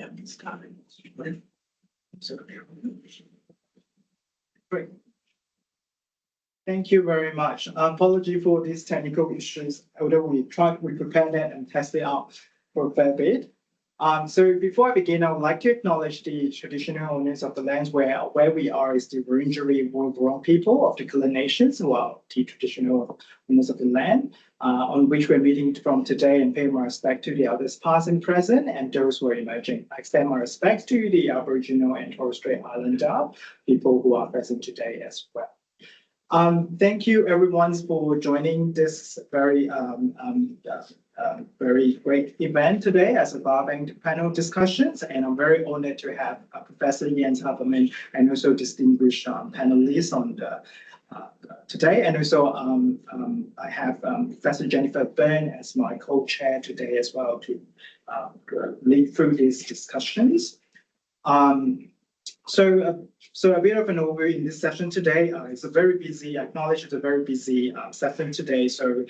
have this time. So, great. Thank you very much. Apology for these technical issues, although we prepared it and tested out for a fair bit. So before I begin, I would like to acknowledge the traditional owners of the lands where we are is the Wurundjeri Woi-wurrung people of the Kulin Nations, who are the traditional owners of the land, on which we're meeting from today, and pay my respect to the elders past and present, and those who are emerging. I extend my respect to the Aboriginal and Torres Strait Islander people who are present today as well. Thank you everyone for joining this very great event today as a biobank panel discussions, and I'm very honored to have Professor Jens Habermann and also distinguished panelists on the today, and also I have Professor Jennifer Byrne as my co-chair today as well to lead through these discussions. So a bit of an overview in this session today. It's a very busy, I acknowledge it's a very busy session today, so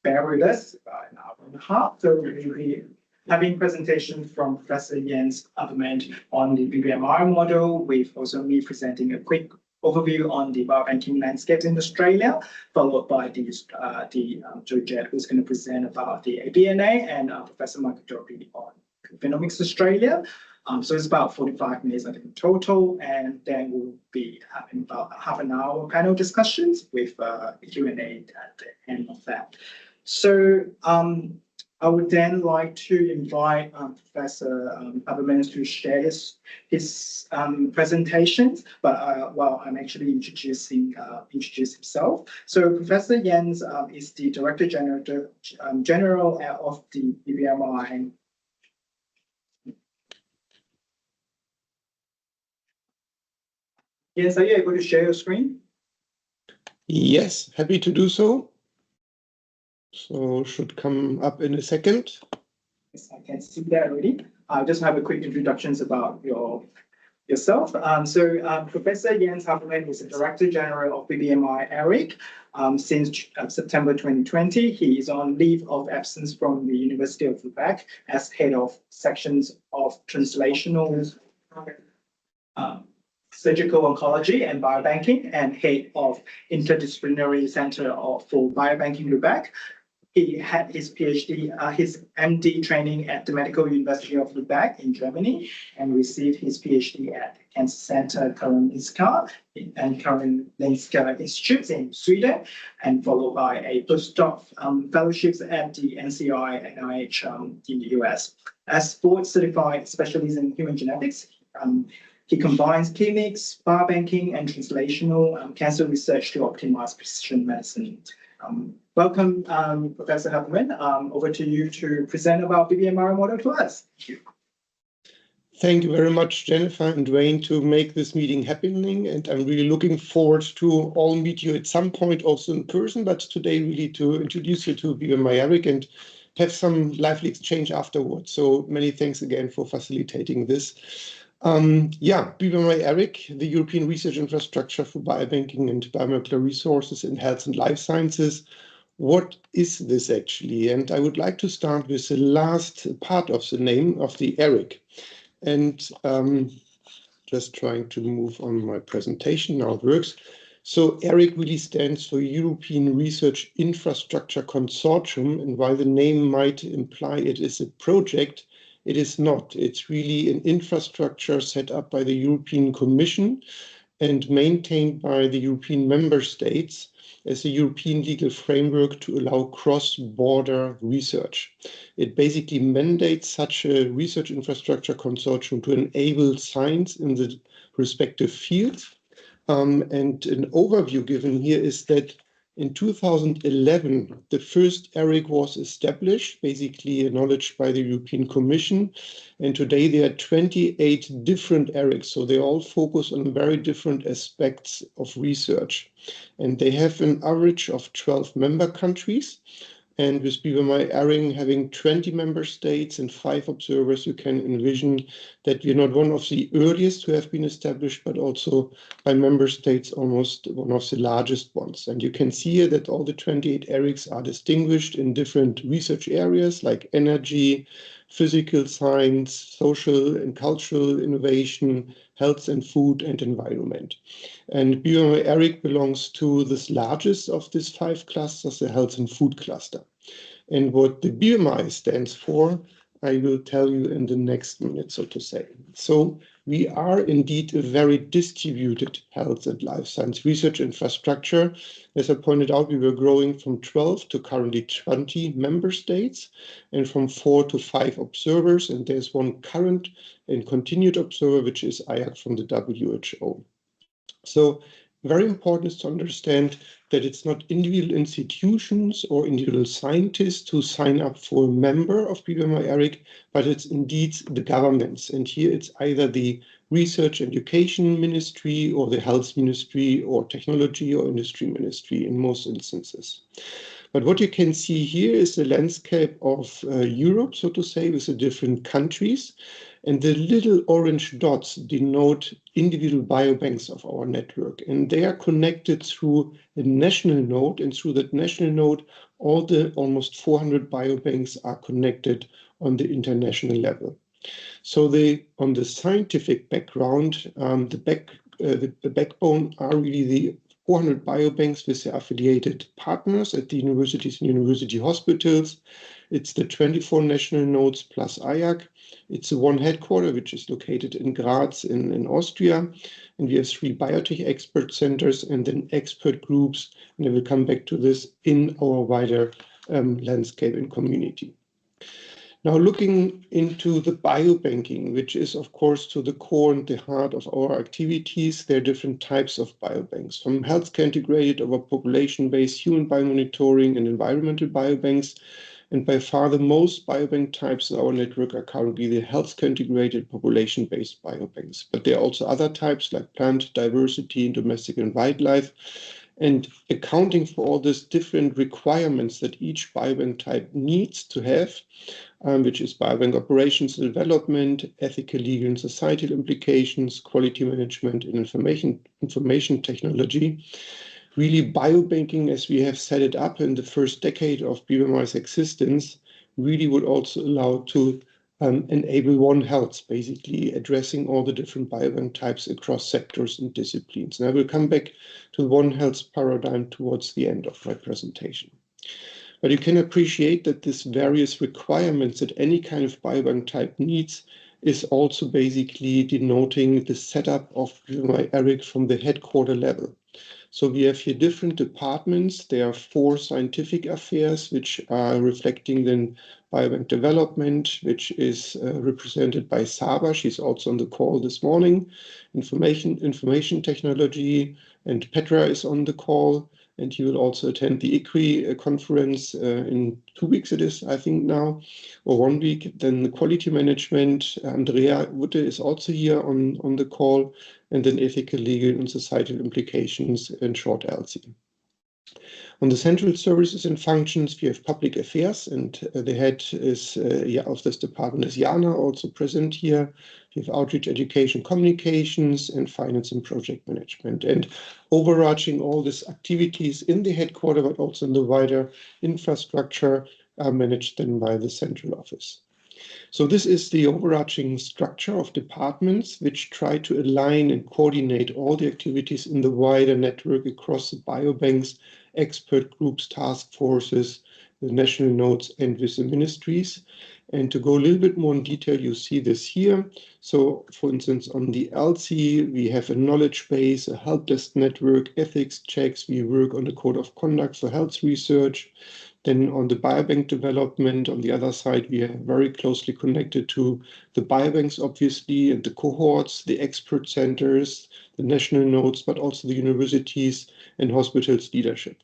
bear with us about an hour and a half. So we'll be having presentations from Professor Jens Habermann on the BBMRI model, with also me presenting a quick overview on the biobanking landscape in Australia, followed by Georgette, who's going to present about the ABNA, and Professor Michael Doherty on Phenomics Australia. So it's about 45 minutes I think in total, and then we'll be having about half an hour panel discussions with Q&A at the end of that. So I would then like to invite Professor Habermann to share his presentations, but while I'm actually introduce himself. So Professor Jens is the Director General of the BBMRI. Jens, are you able to share your screen? Yes, happy to do so. So should come up in a second. Yes, I can see that already. I'll just have a quick introductions about yourself. Professor Jens Habermann is the Director General of BBMRI-ERIC since September 2020. He is on leave of absence from the University of Quebec as head of sections of translational surgical oncology and biobanking, and head of interdisciplinary center for biobanking Quebec. He had his PhD, his MD training at the Medical University of Quebec in Germany, and received his PhD at the Cancer Center Karolinska and Karolinska Institute in Sweden, and followed by a postdoc fellowships at the NCI and NIH in the US. As board certified specialist in human genetics, he combines clinics, biobanking, and translational cancer research to optimize precision medicine. Welcome, Professor Habermann. Over to you to present about BBMRI model to us. Thank you. Thank you very much, Jennifer and Wayne, to make this meeting happening. And I'm really looking forward to all meet you at some point also in person, but today really to introduce you to BBMRI-ERIC and have some lively exchange afterwards. So many thanks again for facilitating this. BBMRI-ERIC, the European Research Infrastructure for Biobanking and Biomolecular Resources in Health and Life Sciences. What is this actually? And I would like to start with the last part of the name of the ERIC. And just trying to move on my presentation, now it works. So ERIC really stands for European Research Infrastructure Consortium, and while the name might imply it is a project, it is not. It's really an infrastructure set up by the European Commission and maintained by the European member states as a European legal framework to allow cross-border research. It basically mandates such a research infrastructure consortium to enable science in the respective fields. And an overview given here is that in 2011, the first ERIC was established, basically acknowledged by the European Commission. And today there are 28 different ERICs, so they all focus on very different aspects of research. And they have an average of 12 member countries. And with BBMRI-ERIC having 20 member states and 5 observers, you can envision that we're not one of the earliest to have been established, but also by member states, almost one of the largest ones. And you can see here that all the 28 ERICs are distinguished in different research areas like energy, physical science, social and cultural innovation, health and food and environment. And BBMRI-ERIC belongs to this largest of these 5 clusters, the health and food cluster. And what the BMI stands for, I will tell you in the next minute, so to say. So we are indeed a very distributed health and life science research infrastructure. As I pointed out, we were growing from 12 to currently 20 member states and from 4 to 5 observers. And there's one current and continued observer, which is IAC from the WHO. So very important is to understand that it's not individual institutions or individual scientists who sign up for a member of BBMRI-ERIC, but it's indeed the governments. And here it's either the Research Education Ministry or the Health Ministry or Technology or Industry Ministry in most instances. But what you can see here is the landscape of Europe, so to say, with the different countries. And the little orange dots denote individual biobanks of our network. And they are connected through a national node. And through that national node, all the almost 400 biobanks are connected on the international level. So on the scientific background, the backbone are really the 400 biobanks with their affiliated partners at the universities and university hospitals. It's the 24 national nodes plus IAC. It's the one headquarter, which is located in Graz in Austria. And we have 3 biotech expert centers and then expert groups. And I will come back to this in our wider landscape and community. Now, looking into the biobanking, which is, of course, to the core and the heart of our activities, there are different types of biobanks, from healthcare integrated over population-based human biomonitoring and environmental biobanks. And by far the most biobank types in our network are currently the healthcare integrated population-based biobanks. But there are also other types like plant diversity and domestic and wildlife. And accounting for all these different requirements that each biobank type needs to have, which is biobank operations and development, ethical, legal, and societal implications, quality management, and information technology. Really, biobanking, as we have set it up in the first decade of BBMRI's existence, really would also allow to enable One Health, basically addressing all the different biobank types across sectors and disciplines. And I will come back to the One Health paradigm towards the end of my presentation. But you can appreciate that this various requirements that any kind of biobank type needs is also basically denoting the setup of BBMRI-ERIC from the headquarter level. So we have here different departments. There are 4 scientific affairs, which are reflecting then biobank development, which is represented by Saba. She's also on the call this morning. Information technology, and Petra is on the call. And he will also attend the ICRI conference in 2 weeks it is, I think now, or 1 week. Then the quality management, Andrea Wutte is also here on the call, and then ethical, legal, and societal implications, in short, ELSI. On the central services and functions, we have public affairs, and the head is of this department is Jana, also present here. We have outreach, education, communications, and finance and project management. And overarching all these activities in the headquarters, but also in the wider infrastructure, are managed then by the central office. So this is the overarching structure of departments which try to align and coordinate all the activities in the wider network across the biobanks, expert groups, task forces, the national nodes, and with the ministries. And to go a little bit more in detail, you see this here. So, for instance, on the ELSI, we have a knowledge base, a help desk network, ethics checks. We work on the code of conduct for health research. Then on the biobank development, on the other side, we are very closely connected to the biobanks, obviously, and the cohorts, the expert centers, the national nodes, but also the universities and hospitals leadership.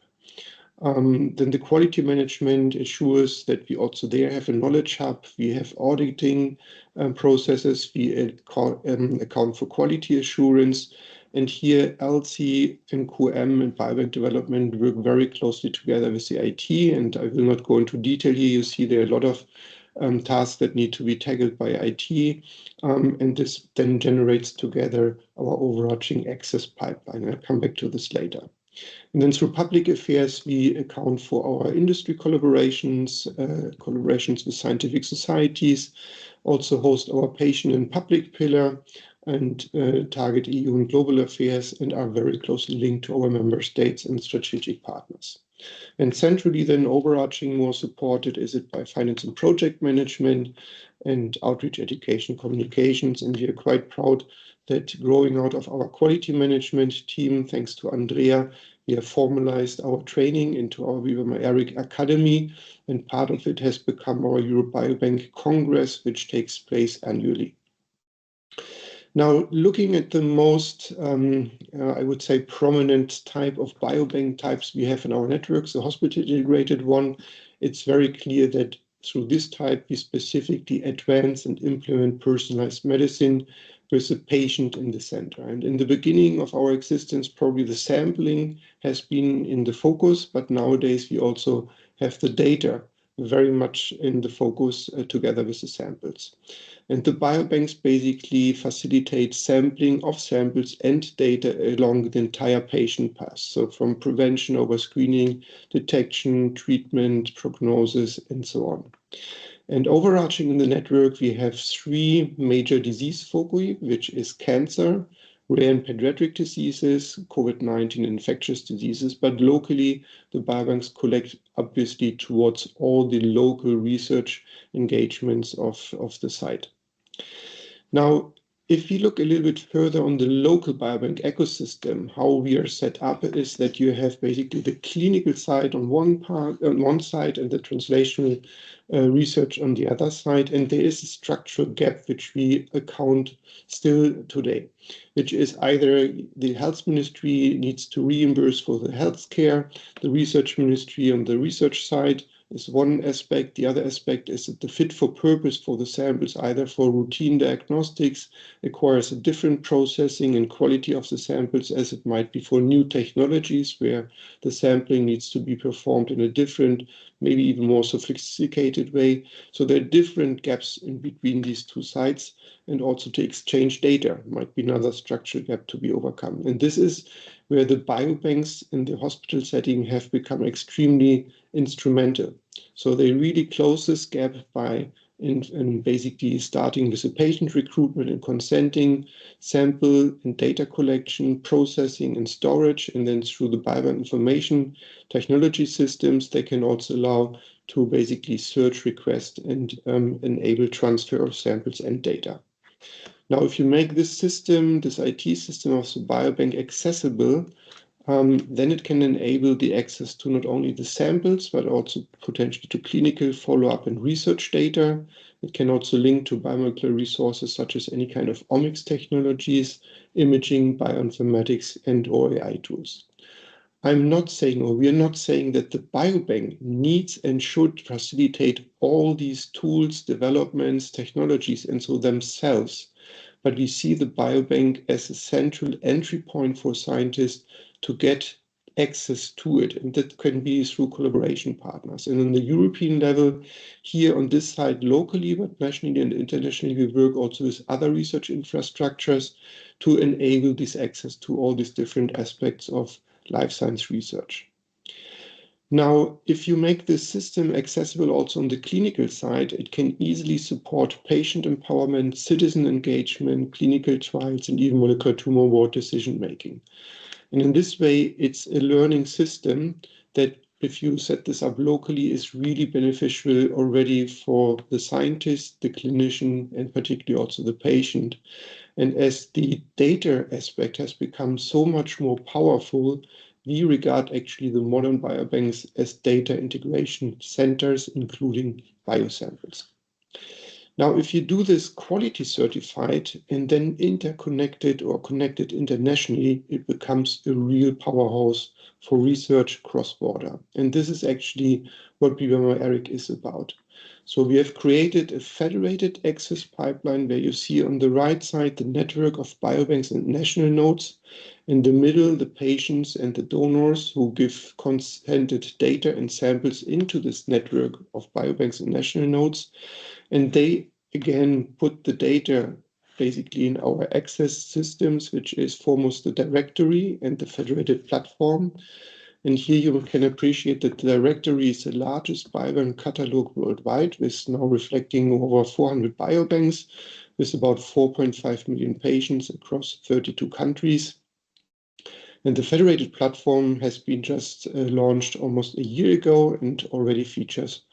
Then the quality management ensures that we also there have a knowledge hub. We have auditing processes. We account for quality assurance. And here, ELSI and QM and biobank development work very closely together with the IT. And I will not go into detail here. You see there are a lot of tasks that need to be tackled by IT. And this then generates together our overarching access pipeline. I'll come back to this later. And then through public affairs, we account for our industry collaborations, collaborations with scientific societies, also host our patient and public pillar, and target EU and global affairs, and are very closely linked to our member states and strategic partners. And centrally, then overarching, more supported is it by finance and project management and outreach, education, communications. And we are quite proud that growing out of our quality management team, thanks to Andrea, we have formalized our training into our BBMRI-ERIC Academy, and part of it has become our Europe Biobank Congress, which takes place annually. Now, looking at the most, I would say, prominent type of biobank types we have in our networks, the hospital-integrated one, it's very clear that through this type, we specifically advance and implement personalized medicine with the patient in the center. And in the beginning of our existence, probably the sampling has been in the focus, but nowadays we also have the data very much in the focus together with the samples. And the biobanks basically facilitate sampling of samples and data along the entire patient path. So from prevention over screening, detection, treatment, prognosis, and so on. And overarching in the network, we have 3 major disease foci, which is cancer, rare and pediatric diseases, COVID-19 infectious diseases, but locally the biobanks collect obviously towards all the local research engagements of the site. Now, if you look a little bit further on the local biobank ecosystem, how we are set up is that you have basically the clinical side on one side and the translational research on the other side, and there is a structural gap which we account still today, which is either the health ministry needs to reimburse for the healthcare, the research ministry on the research side is one aspect. The other aspect is that the fit for purpose for the samples, either for routine diagnostics, requires a different processing and quality of the samples as it might be for new technologies where the sampling needs to be performed in a different, maybe even more sophisticated way. So there are different gaps in between these two sides, and also to exchange data might be another structural gap to be overcome. And this is where the biobanks in the hospital setting have become extremely instrumental. So they really close this gap by in basically starting with the patient recruitment and consenting, sample and data collection, processing and storage, and then through the biobank information technology systems, they can also allow to basically search, request, and enable transfer of samples and data. Now, if you make this system, this IT system of the biobank accessible, then it can enable the access to not only the samples, but also potentially to clinical follow-up and research data. It can also link to biomolecular resources such as any kind of omics technologies, imaging, bioinformatics, and or AI tools. I'm not saying, or we are not saying that the biobank needs and should facilitate all these tools, developments, technologies, and so themselves. But we see the biobank as a central entry point for scientists to get access to it, and that can be through collaboration partners. And on the European level, here on this side locally, but nationally and internationally, we work also with other research infrastructures to enable this access to all these different aspects of life science research. Now, if you make this system accessible also on the clinical side, it can easily support patient empowerment, citizen engagement, clinical trials, and even molecular tumor board decision-making. And in this way, it's a learning system that, if you set this up locally, is really beneficial already for the scientist, the clinician, and particularly also the patient. And as the data aspect has become so much more powerful, we regard actually the modern biobanks as data integration centers, including biosamples. Now, if you do this quality certified and then interconnected or connected internationally, it becomes a real powerhouse for research cross-border. And this is actually what BBMRI-ERIC is about. So we have created a federated access pipeline where you see on the right side the network of biobanks and national nodes. In the middle, the patients and the donors who give consented data and samples into this network of biobanks and national nodes. And they, again, put the data basically in our access systems, which is foremost the directory and the federated platform. And here you can appreciate that the directory is the largest biobank catalog worldwide, with now reflecting over 400 biobanks, with about 4.5 million patients across 32 countries. And the federated platform has been just launched almost a year ago and already features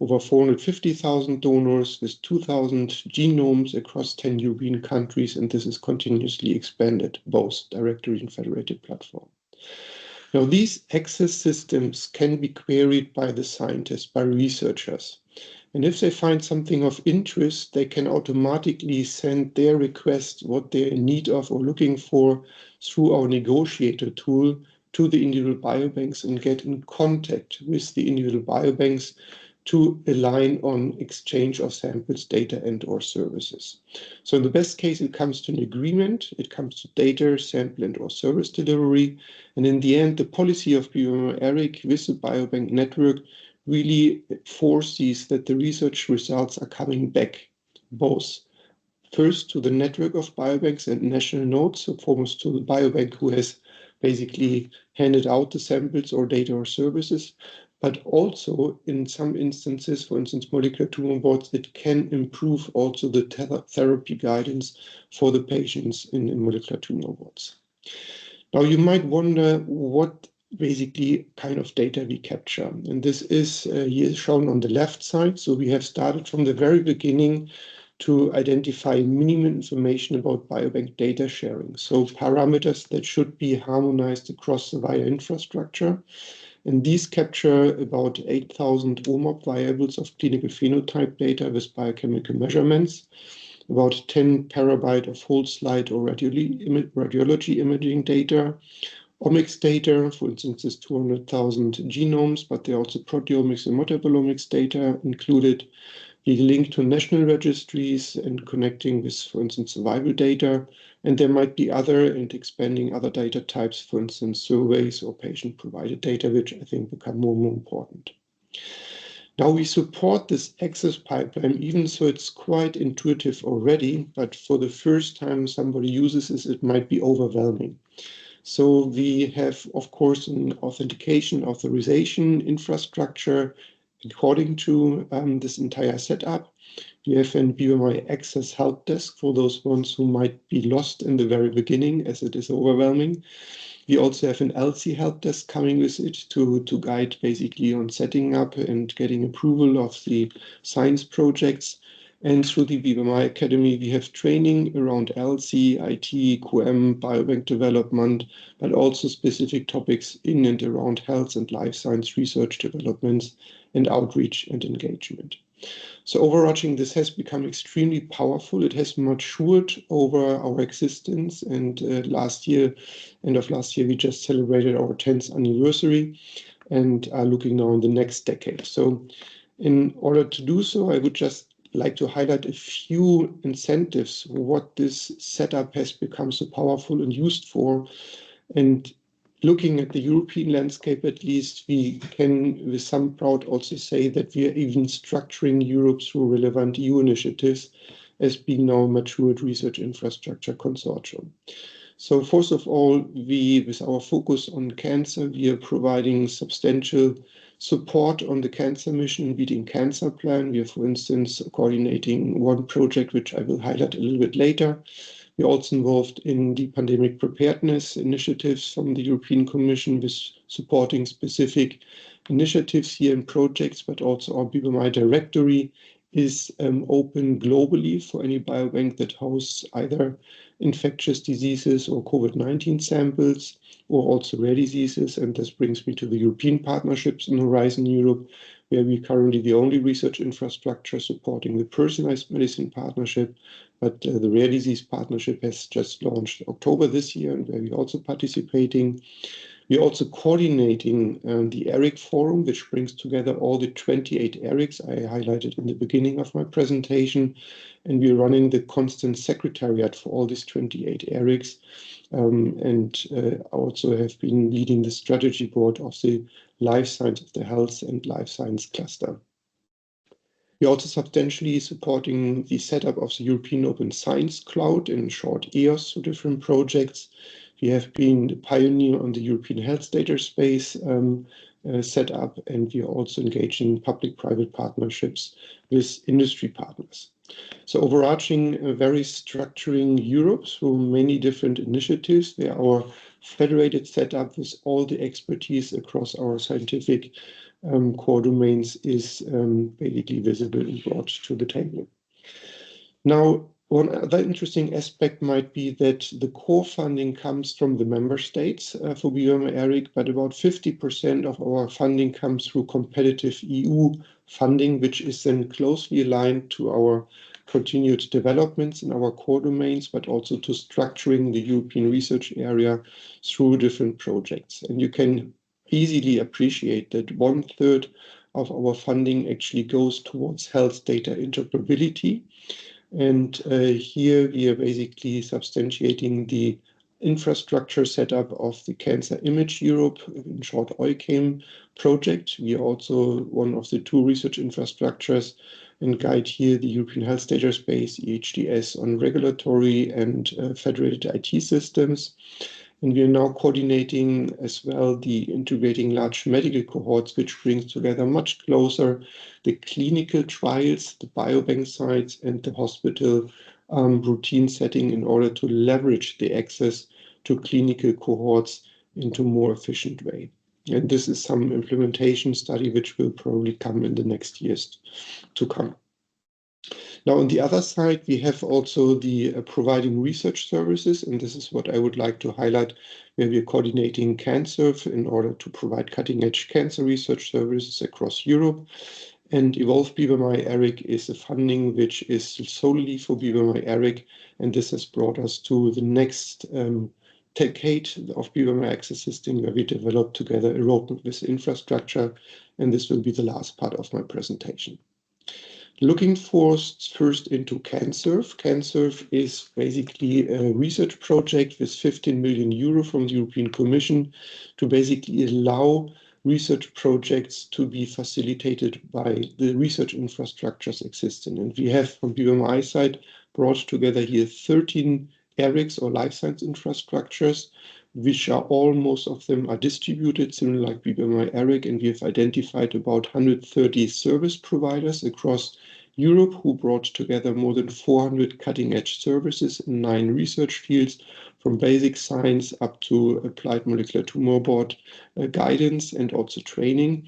over 450,000 donors with 2,000 genomes across 10 European countries, and this is continuously expanded, both directory and federated platform. Now, these access systems can be queried by the scientists, by researchers. And if they find something of interest, they can automatically send their request, what they're in need of or looking for, through our negotiator tool to the individual biobanks and get in contact with the individual biobanks to align on exchange of samples, data, and/or services. So in the best case, it comes to an agreement, it comes to data, sample, and/or service delivery. And in the end, the policy of BBMRI-ERIC with the biobank network really foresees that the research results are coming back, both first to the network of biobanks and national nodes, so foremost to the biobank who has basically handed out the samples or data or services, but also in some instances, for instance, molecular tumor boards, it can improve also the therapy guidance for the patients in molecular tumor boards. Now you might wonder what basically kind of data we capture. And this is here shown on the left side. So we have started from the very beginning to identify minimum information about biobank data sharing. So parameters that should be harmonized across the VIA infrastructure. And these capture about 8,000 OMOP variables of clinical phenotype data with biochemical measurements, about 10 terabyte of whole slide or radiology imaging data, omics data, for instance, is 200,000 genomes, but there are also proteomics and metabolomics data included. We link to national registries and connecting with, for instance, survival data. And there might be other and expanding other data types, for instance, surveys or patient-provided data, which I think become more and more important. Now we support this access pipeline, even so it's quite intuitive already, but for the first time somebody uses this, it might be overwhelming. So we have, of course, an authentication, authorization infrastructure according to this entire setup. We have an BBMRI Access help desk for those ones who might be lost in the very beginning, as it is overwhelming. We also have an LC help desk coming with it to guide basically on setting up and getting approval of the science projects. And through the BBMRI Academy, we have training around LC, IT, QM, biobank development, but also specific topics in and around health and life science research developments and outreach and engagement. So overarching, this has become extremely powerful. It has matured over our existence. And end of last year, we just celebrated our 10th anniversary and are looking now in the next decade. So in order to do so, I would just like to highlight a few incentives, what this setup has become so powerful and used for. And looking at the European landscape, at least, we can, with some pride, also say that we are even structuring Europe through relevant EU initiatives as being now a matured research infrastructure consortium. So first of all, with our focus on cancer, we are providing substantial support on the cancer mission, Beating Cancer Plan. We are, for instance, coordinating one project, which I will highlight a little bit later. We're also involved in the pandemic preparedness initiatives from the European Commission with supporting specific initiatives here and projects, but also our BBMRI directory is open globally for any biobank that hosts either infectious diseases or COVID-19 samples, or also rare diseases. And this brings me to the European partnerships in Horizon Europe, where we're currently the only research infrastructure supporting the personalized medicine partnership. But the rare disease partnership has just launched October this year, and where we're also participating. We're also coordinating the ERIC forum, which brings together all the 28 ERICs I highlighted in the beginning of my presentation. And we're running the constant secretariat for all these 28 ERICs. And also have been leading the strategy board of the life science of the health and life science cluster. We're also substantially supporting the setup of the European Open Science Cloud, in short EOS, through different projects. We have been the pioneer on the European Health Data Space set up, and we are also engaged in public-private partnerships with industry partners. So overarching, very structuring Europe through many different initiatives, where our federated setup with all the expertise across our scientific core domains is basically visible and brought to the table. Now, one other interesting aspect might be that the core funding comes from the member states for BBMRI-ERIC, but about 50% of our funding comes through competitive EU funding, which is then closely aligned to our continued developments in our core domains, but also to structuring the European research area through different projects. And you can easily appreciate that 1/3 of our funding actually goes towards health data interoperability. And here we are basically substantiating the infrastructure setup of the Cancer Image Europe, in short OICAM project. We are also one of the 2 research infrastructures and guide here the European Health Data Space, EHDS, on regulatory and federated IT systems. And we are now coordinating as well the integrating large medical cohorts, which brings together much closer the clinical trials, the biobank sites, and the hospital routine setting in order to leverage the access to clinical cohorts into a more efficient way. And this is some implementation study which will probably come in the next years to come. Now, on the other side, we have also the providing research services, and this is what I would like to highlight, where we are coordinating CanSurf in order to provide cutting-edge cancer research services across Europe. And Evolve BBMRI-ERIC is a funding which is solely for BBMRI-ERIC, and this has brought us to the next decade of BBMRI Access System, where we develop together a roadmap with infrastructure, and this will be the last part of my presentation. Looking first into CanSurf. CanSurf is basically a research project with 15 million euro from the European Commission to basically allow research projects to be facilitated by the research infrastructures existing. And we have, from BBMRI side, brought together here 13 ERICs or life science infrastructures, which are most of them are distributed, similar like BBMRI-ERIC, and we have identified about 130 service providers across Europe who brought together more than 400 cutting-edge services in 9 research fields, from basic science up to applied molecular tumor board guidance and also training.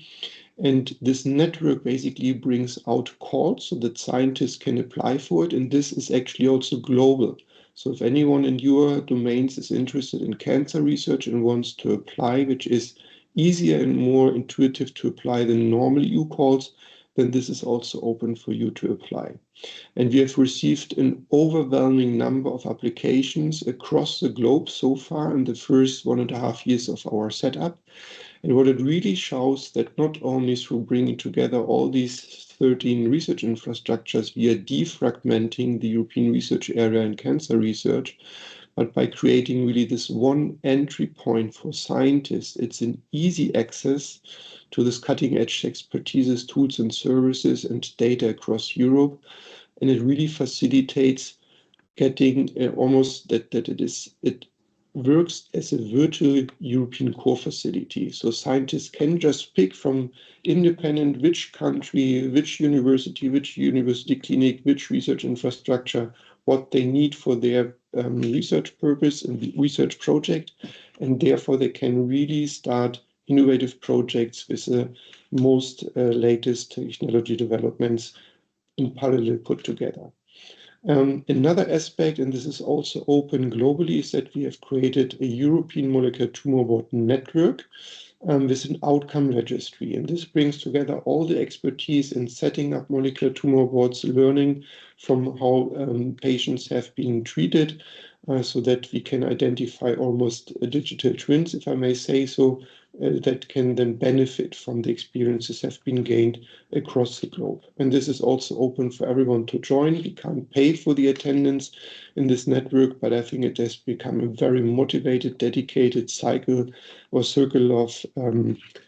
And this network basically brings out calls so that scientists can apply for it, and this is actually also global. So if anyone in your domains is interested in cancer research and wants to apply, which is easier and more intuitive to apply than normal EU calls, then this is also open for you to apply. And we have received an overwhelming number of applications across the globe so far in the first 1.5 years of our setup. And what it really shows that not only through bringing together all these 13 research infrastructures, we are defragmenting the European research area in cancer research, but by creating really this one entry point for scientists, it's an easy access to this cutting-edge expertise, tools and services and data across Europe. And it really facilitates getting almost that it works as a virtual European core facility. So scientists can just pick from independent which country, which university clinic, which research infrastructure, what they need for their research purpose and research project. And therefore they can really start innovative projects with the most latest technology developments in parallel put together. Another aspect, and this is also open globally, is that we have created a European molecular tumor board network with an outcome registry. And this brings together all the expertise in setting up molecular tumor boards, learning from how patients have been treated, so that we can identify almost digital twins, if I may say so, that can then benefit from the experiences that have been gained across the globe. And this is also open for everyone to join. We can't pay for the attendance in this network, but I think it has become a very motivated, dedicated cycle or circle of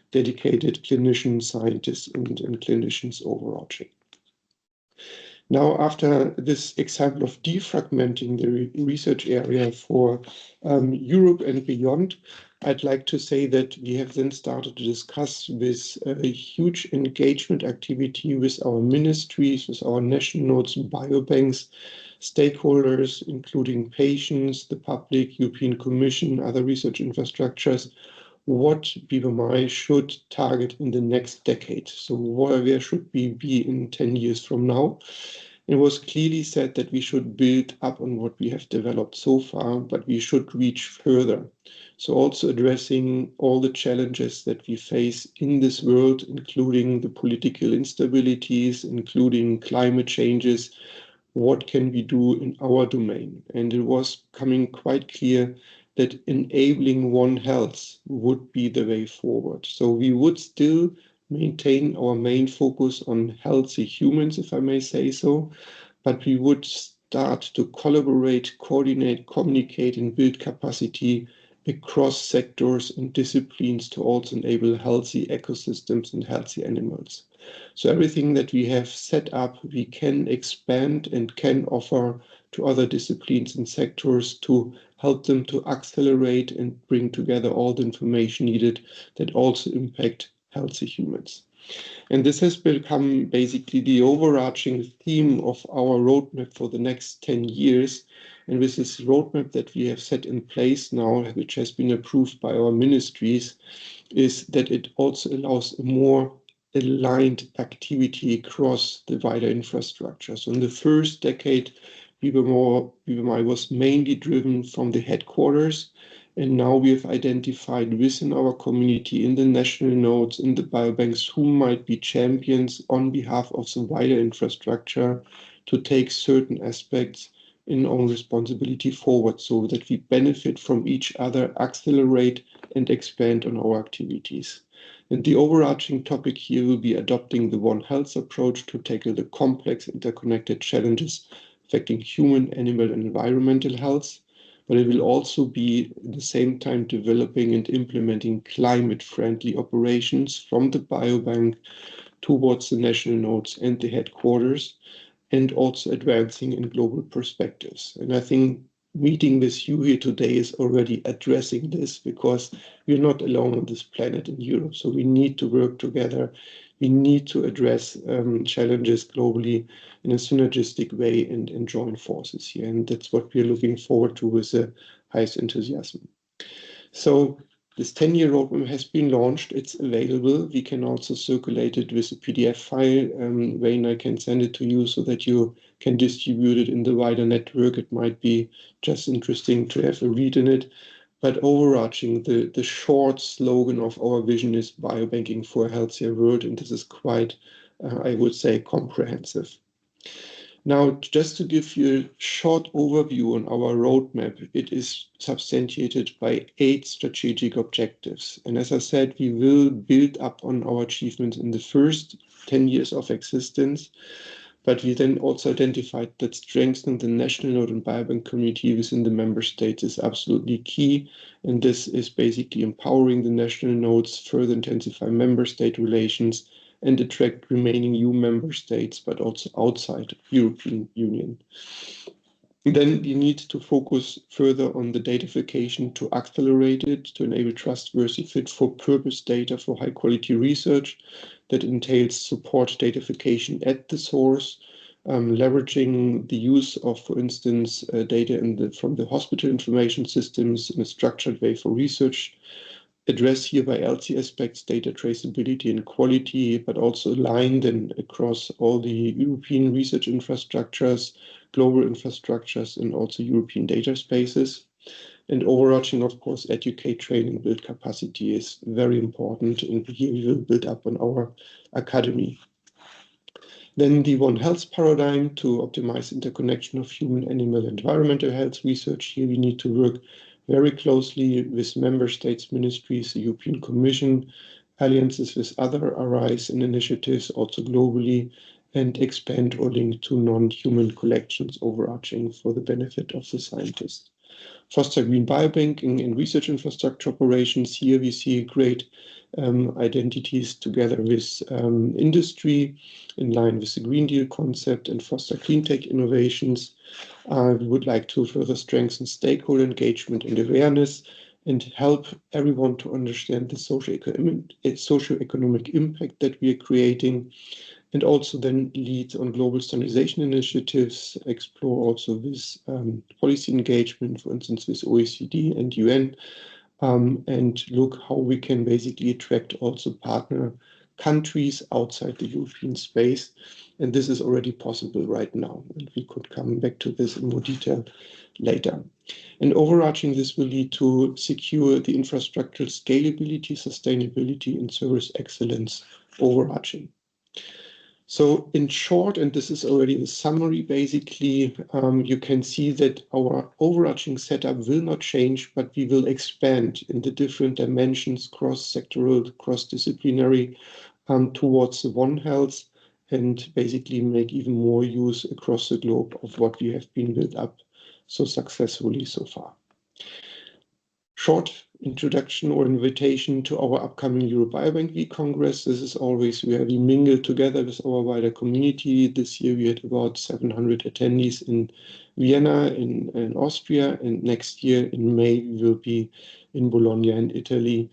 dedicated clinicians, scientists, and clinicians overarching. Now, after this example of defragmenting the research area for Europe and beyond, I'd like to say that we have then started to discuss with a huge engagement activity with our ministries, with our national nodes and biobanks, stakeholders, including patients, the public, European Commission, other research infrastructures, what BBMRI should target in the next decade. So where should we be in 10 years from now? It was clearly said that we should build up on what we have developed so far, but we should reach further. So also addressing all the challenges that we face in this world, including the political instabilities, including climate changes, what can we do in our domain? And it was coming quite clear that enabling One Health would be the way forward. So we would still maintain our main focus on healthy humans, if I may say so, but we would start to collaborate, coordinate, communicate, and build capacity across sectors and disciplines to also enable healthy ecosystems and healthy animals. So everything that we have set up, we can expand and can offer to other disciplines and sectors to help them to accelerate and bring together all the information needed that also impact healthy humans. And this has become basically the overarching theme of our roadmap for the next 10 years. And with this roadmap that we have set in place now, which has been approved by our ministries, is that it also allows a more aligned activity across the wider infrastructure. So in the first decade, BBMRI was mainly driven from the headquarters, and now we have identified within our community, in the national nodes, in the biobanks, who might be champions on behalf of the wider infrastructure to take certain aspects in own responsibility forward so that we benefit from each other, accelerate and expand on our activities. And the overarching topic here will be adopting the One Health approach to tackle the complex interconnected challenges affecting human, animal, and environmental health. But it will also be at the same time developing and implementing climate-friendly operations from the biobank towards the national nodes and the headquarters, and also advancing in global perspectives. And I think meeting with you here today is already addressing this, because we're not alone on this planet in Europe. So we need to work together. We need to address challenges globally in a synergistic way and join forces here. And that's what we're looking forward to with the highest enthusiasm. So this 10-year roadmap has been launched. It's available. We can also circulate it with a PDF file. Wayne, I can send it to you so that you can distribute it in the wider network. It might be just interesting to have a read in it. But overarching, the short slogan of our vision is biobanking for a healthier world. And this is quite, I would say, comprehensive. Now, just to give you a short overview on our roadmap, it is substantiated by 8 strategic objectives. And as I said, we will build up on our achievements in the first 10 years of existence, but we then also identified that strengthening the national node and biobank community within the member states is absolutely key. And this is basically empowering the national nodes, further intensify member state relations, and attract remaining EU member states, but also outside European Union. Then we need to focus further on the datafication to accelerate it, to enable trustworthy fit-for-purpose data for high-quality research that entails support datafication at the source, leveraging the use of, for instance, data from the hospital information systems in a structured way for research. Address here by LC aspects, data traceability and quality, but also align them across all the European research infrastructures, global infrastructures, and also European data spaces. And overarching, of course, educate, train, and build capacity is very important. And here we will build up on our academy. Then the One Health paradigm to optimize interconnection of human, animal, and environmental health research. Here we need to work very closely with member states, ministries, the European Commission, alliances with other RIs and initiatives also globally, and expand or link to non-human collections overarching for the benefit of the scientists. foster green biobanking and research infrastructure operations. Here we see great identities together with industry in line with the Green Deal concept and foster clean tech innovations. We would like to further strengthen stakeholder engagement and awareness and help everyone to understand the socio-economic impact that we are creating, and also then lead on global standardization initiatives, explore also with policy engagement, for instance, with OECD and UN, and look how we can basically attract also partner countries outside the European space. And this is already possible right now. And we could come back to this in more detail later. And overarching, this will lead to secure the infrastructural scalability, sustainability, and service excellence overarching. So in short, and this is already the summary, basically, you can see that our overarching setup will not change, but we will expand in the different dimensions, cross-sectoral, cross-disciplinary, towards the One Health, and basically make even more use across the globe of what we have been built up so successfully so far. Short introduction or invitation to our upcoming Euro Biobank Week Congress. This is always where we mingle together with our wider community. This year we had about 700 attendees in Vienna in Austria, and next year in May we will be in Bologna in Italy.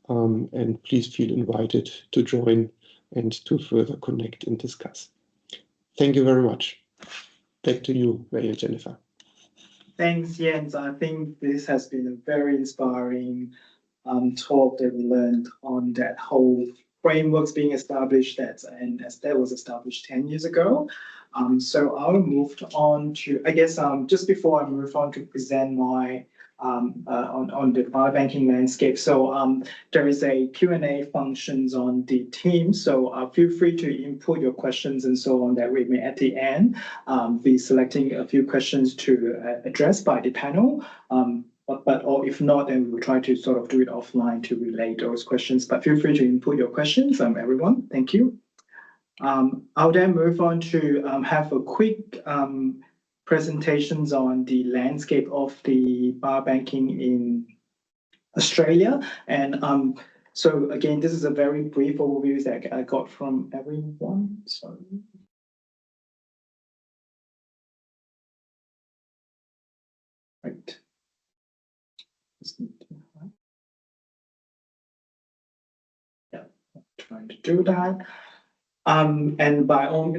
And please feel invited to join and to further connect and discuss. Thank you very much. Back to you, Ray and Jennifer. Thanks, Jens. I think this has been a very inspiring talk that we learned on that whole frameworks being established, and as that was established 10 years ago. So I'll move on to, I guess, just before I move on to present my on the biobanking landscape. So there is a Q&A functions on the team. So feel free to input your questions and so on that we may at the end be selecting a few questions to address by the panel. Or if not, then we will try to sort of do it offline to relay those questions. But feel free to input your questions, everyone. Thank you. I'll then move on to have a quick presentations on the landscape of the biobanking in Australia. And so again, this is a very brief overview that I got from everyone. Sorry. Right. Yeah, I'm trying to do that. And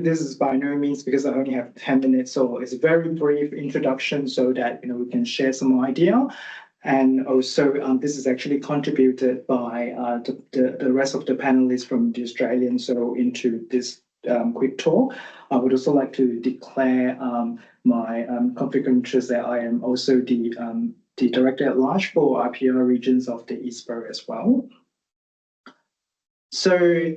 this is by no means because I only have 10 minutes, so it's a very brief introduction so that we can share some idea. And also, this is actually contributed by the rest of the panelists from the Australian, so into this quick talk. I would also like to declare my conflict of interest that I am also the director at large for IPR regions of the East Bay as well. So.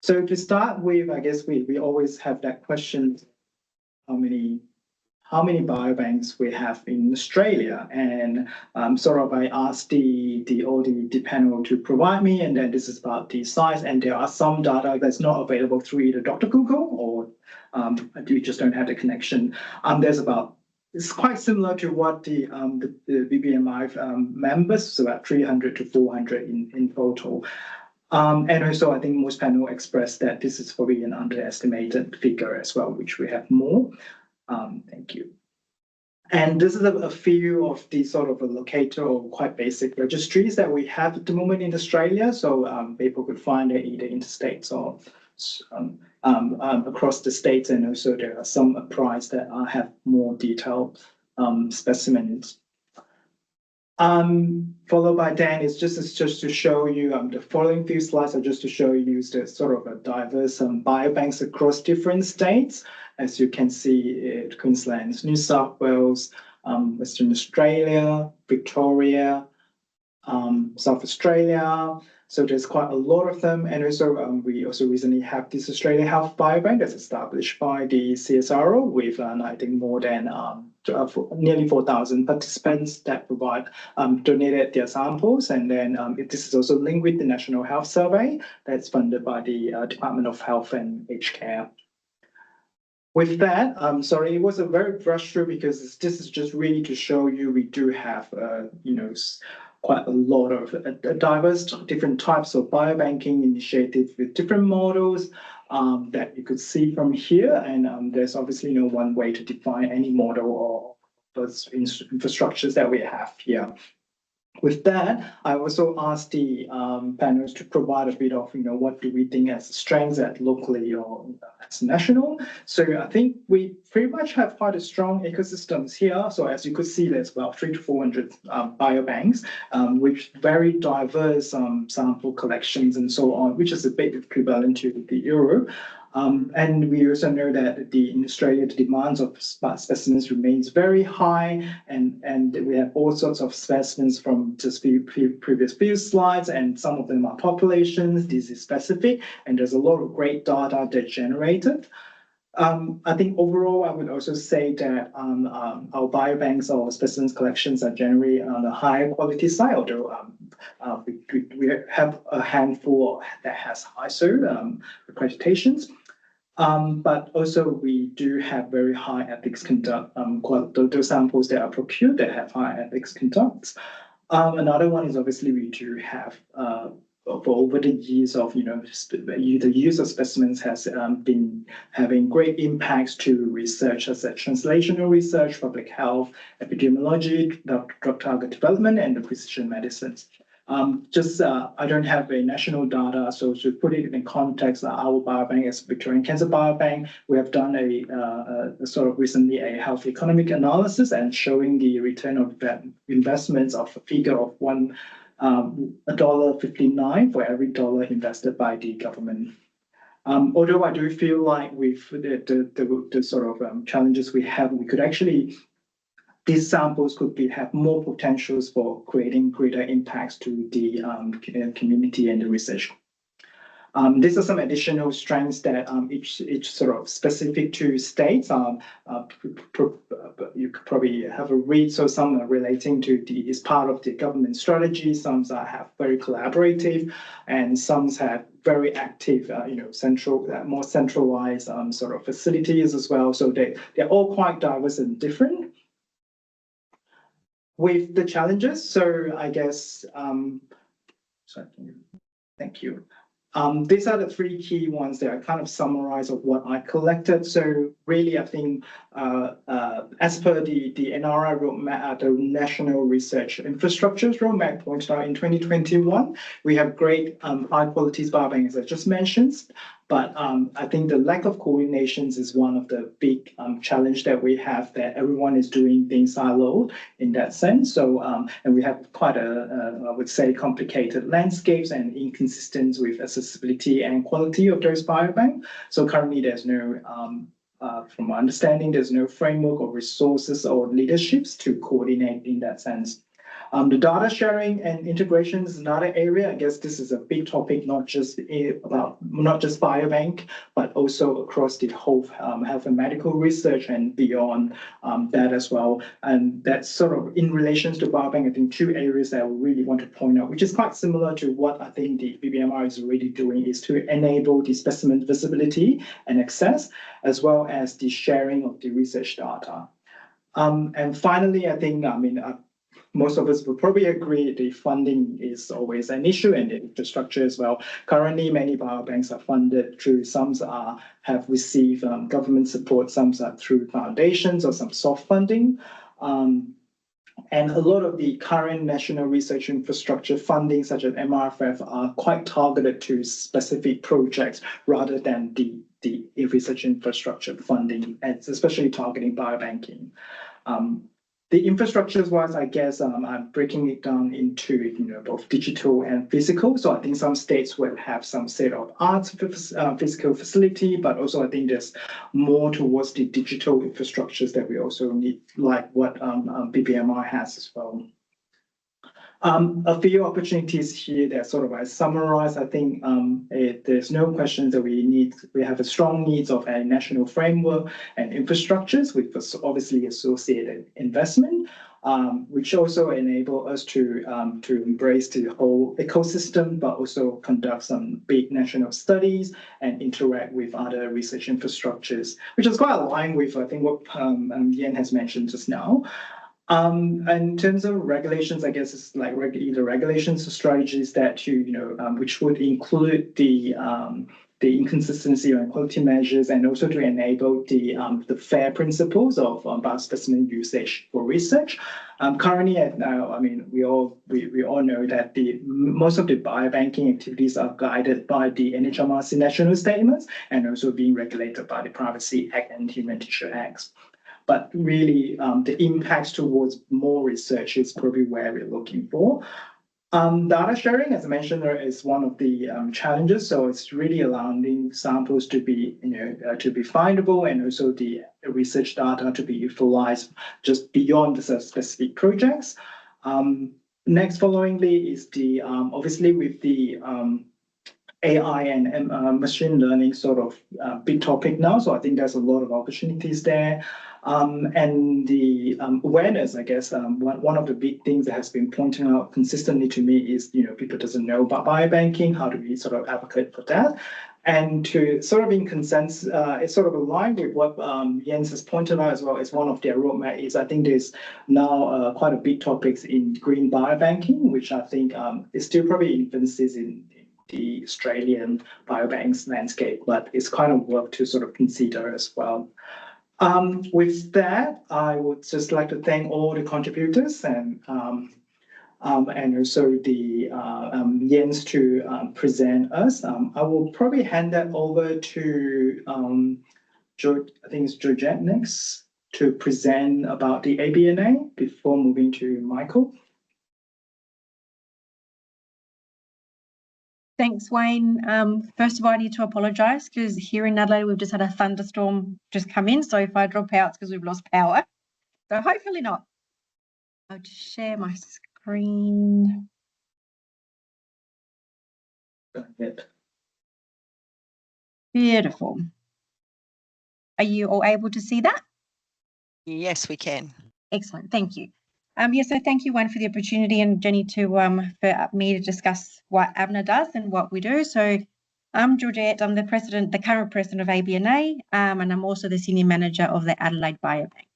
So to start with, I guess we always have that question: how many biobanks we have in Australia? And sort of I asked the panel to provide me, and then this is about the size. And there are some data that's not available through either Dr. Google or we just don't have the connection. It's quite similar to what the BBMI members, so about 300 to 400 in total. And also, I think most panel expressed that this is probably an underestimated figure as well, which we have more. Thank you. And this is a few of the sort of a locator or quite basic registries that we have at the moment in Australia. So people could find it either interstates or across the states. And also there are some prize that have more detailed specimens. Followed by Dan is just to show you the following few slides are just to show you the sort of a diverse biobanks across different states. As you can see, Queensland, New South Wales, Western Australia, Victoria, South Australia. So there's quite a lot of them. And also we also recently have this Australian Health Biobank that's established by the CSIRO with I think more than nearly 4,000 participants that provide donated their samples. And then this is also linked with the National Health Survey that's funded by the Department of Health and Aged Care. With that, sorry, it was a very brush through because this is just really to show you we do have, quite a lot of diverse different types of biobanking initiatives with different models that you could see from here. And there's obviously no one way to define any model or those infrastructures that we have here. With that, I also asked the panelists to provide a bit of, what do we think as strengths at locally or as national. So I think we pretty much have quite a strong ecosystems here. So as you could see, there's about 300 to 400 biobanks with very diverse sample collections and so on, which is a bit equivalent to the Euro. And we also know that in Australia, the demands of specimens remains very high, and we have all sorts of specimens from just previous few slides, and some of them are populations, disease specific, and there's a lot of great data that generated. I think overall, I would also say that our biobanks or specimens collections are generally on the higher quality side, although we have a handful that has ISO accreditations. But also we do have very high ethics conduct, those samples that are procured that have high ethics conducts. Another one is obviously we do have for over the years of, the use of specimens has been having great impacts to research, such as translational research, public health, epidemiology, drug target development, and the precision medicines. I don't have a national data, so to put it in context, our biobank is Victorian Cancer Biobank. We have done a sort of recently a health economic analysis and showing the return of investments of a figure of $1.59 for every dollar invested by the government. Although I do feel like with the sort of challenges we have, we could actually these samples could have more potentials for creating greater impacts to the community and the research. These are some additional strengths that each sort of specific to states. You could probably have a read. So some are relating to is part of the government strategy. Some have very collaborative, and some have very active, more centralized sort of facilities as well. So they're all quite diverse and different. With the challenges, so I guess, thank you. These are the three key ones that I kind of summarize of what I collected. So really, I think as per the NRI roadmap, the National Research Infrastructures Roadmap pointed out in 2021, we have great high quality biobanks, as I just mentioned. But I think the lack of coordinations is one of the big challenge that we have, that everyone is doing things siloed in that sense. So, and we have quite I would say, complicated landscapes and inconsistent with accessibility and quality of those biobanks. So currently there's no, from my understanding, there's no framework or resources or leaderships to coordinate in that sense. The data sharing and integration is another area. I guess this is a big topic, not just biobank, but also across the whole health and medical research and beyond that as well. And that's sort of in relation to biobank, I think two areas that I really want to point out, which is quite similar to what I think the BBMRI is already doing, is to enable the specimen visibility and access, as well as the sharing of the research data. And finally, I think, most of us will probably agree the funding is always an issue, and the infrastructure as well. Currently, many biobanks are funded through, some have received government support, some are through foundations or some soft funding. And a lot of the current national research infrastructure funding, such as MRFF, are quite targeted to specific projects rather than the research infrastructure funding, and especially targeting biobanking. The infrastructures wise, I guess I'm breaking it down into both digital and physical. So I think some states will have some state of art physical facility, but also I think there's more towards the digital infrastructures that we also need, like what BBMRI has as well. A few opportunities here that sort of I summarize. I think there's no question that we have a strong needs of a national framework and infrastructures with obviously associated investment. which also enable us to embrace the whole ecosystem, but also conduct some big national studies and interact with other research infrastructures, which is quite aligned with, I think, what Yen has mentioned just now. In terms of regulations, I guess it's like either regulations or strategies that which would include the inconsistency on quality measures, and also to enable the fair principles of biospecimen usage for research. Currently, I mean, we all know that most of the biobanking activities are guided by the NHMRC national statements and also being regulated by the Privacy Act and Human Tissue Acts. But really, the impacts towards more research is probably where we're looking for. Data sharing, as I mentioned, is one of the challenges. So it's really allowing samples to be, to be findable, and also the research data to be utilized just beyond the specific projects. Next, followingly, is the obviously with the AI and machine learning sort of big topic now. So I think there's a lot of opportunities there. And the awareness, I guess, one of the big things that has been pointed out consistently to me is, people doesn't know about biobanking. How do we sort of advocate for that? And to sort of in consensus, it's sort of aligned with what Jens has pointed out as well. It's one of their roadmap is, I think there's now quite a big topics in green biobanking, which I think is still probably infancies in the Australian biobanks landscape, but it's kind of work to sort of consider as well. With that, I would just like to thank all the contributors and also the Jens to present us. I will probably hand that over to I think it's Georgette next to present about the ABNA before moving to Michael. Thanks, Wayne. First of all, I need to apologise because here in Adelaide, we've just had a thunderstorm just come in. So if I drop out, it's because we've lost power. So hopefully not. I'll just share my screen. Beautiful. Are you all able to see that? Yes, we can. Excellent. Thank you. So thank you, Wayne, for the opportunity, and Jenny for me to discuss what ABNA does and what we do. So I'm Georgette. I'm the current president of ABNA, and I'm also the senior manager of the Adelaide Biobank.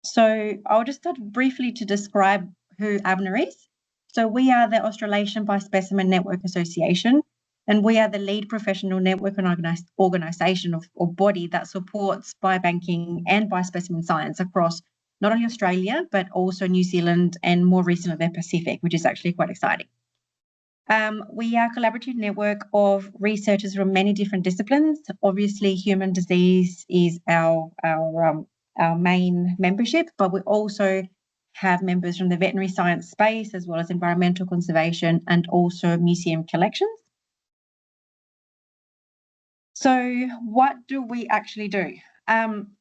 So I'll just start briefly to describe who ABNA is. So we are the Australasian Biospecimen Network Association, and we are the lead professional network and organisation or body that supports biobanking and biospecimen science across not only Australia, but also New Zealand and more recently the Pacific, which is actually quite exciting. We are a collaborative network of researchers from many different disciplines. Obviously, human disease is our main membership, but we also have members from the veterinary science space, as well as environmental conservation and also museum collections. So what do we actually do?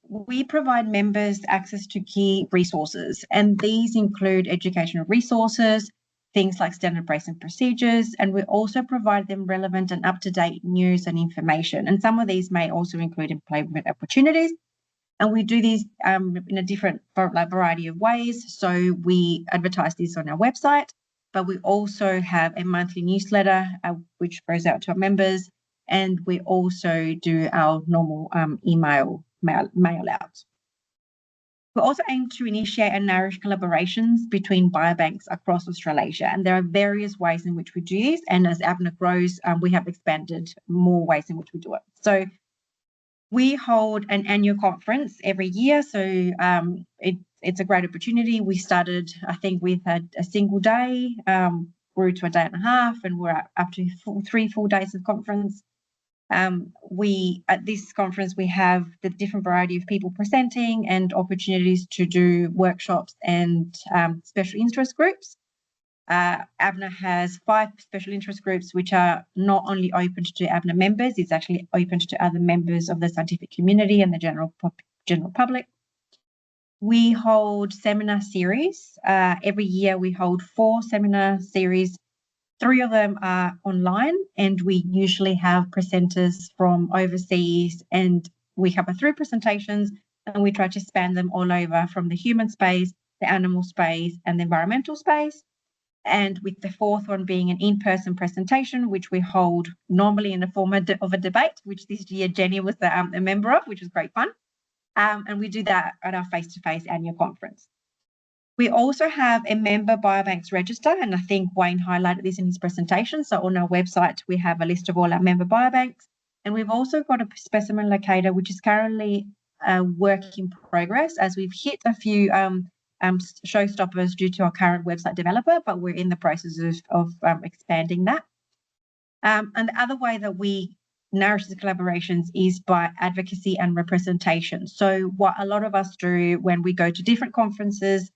We provide members access to key resources, and these include educational resources, things like standard operating procedures, and we also provide them relevant and up-to-date news and information. And some of these may also include employment opportunities. And we do these in a different variety of ways. So we advertise this on our website, but we also have a monthly newsletter, which goes out to our members. And we also do our normal email mail out. We also aim to initiate and nourish collaborations between biobanks across Australasia. And there are various ways in which we do this. And as ABNA grows, we have expanded more ways in which we do it. So we hold an annual conference every year. So it's a great opportunity. We started, I think we've had a single day, grew to a day and a half, and we're up to 3 full days of conference. At this conference, we have the different variety of people presenting and opportunities to do workshops and special interest groups. ABNA has 5 special interest groups, which are not only open to ABNA members, it's actually open to other members of the scientific community and the general public. We hold seminar series. Every year we hold 4 seminar series. 3 of them are online, and we usually have presenters from overseas, and we have 3 presentations and we try to span them all over from the human space, the animal space, and the environmental space. And with the fourth one being an in-person presentation, which we hold normally in the form of a debate, which this year Jenny was a member of, which was great fun. And we do that at our face-to-face annual conference. We also have a member Biobanks register, and I think Wayne highlighted this in his presentation. So on our website, we have a list of all our member Biobanks, and we've also got a specimen locator, which is currently a work in progress, as we've hit a few showstoppers due to our current website developer, but we're in the process of expanding that. And the other way that we nourish the collaborations is by advocacy and representation. So what a lot of us do when we go to different conferences,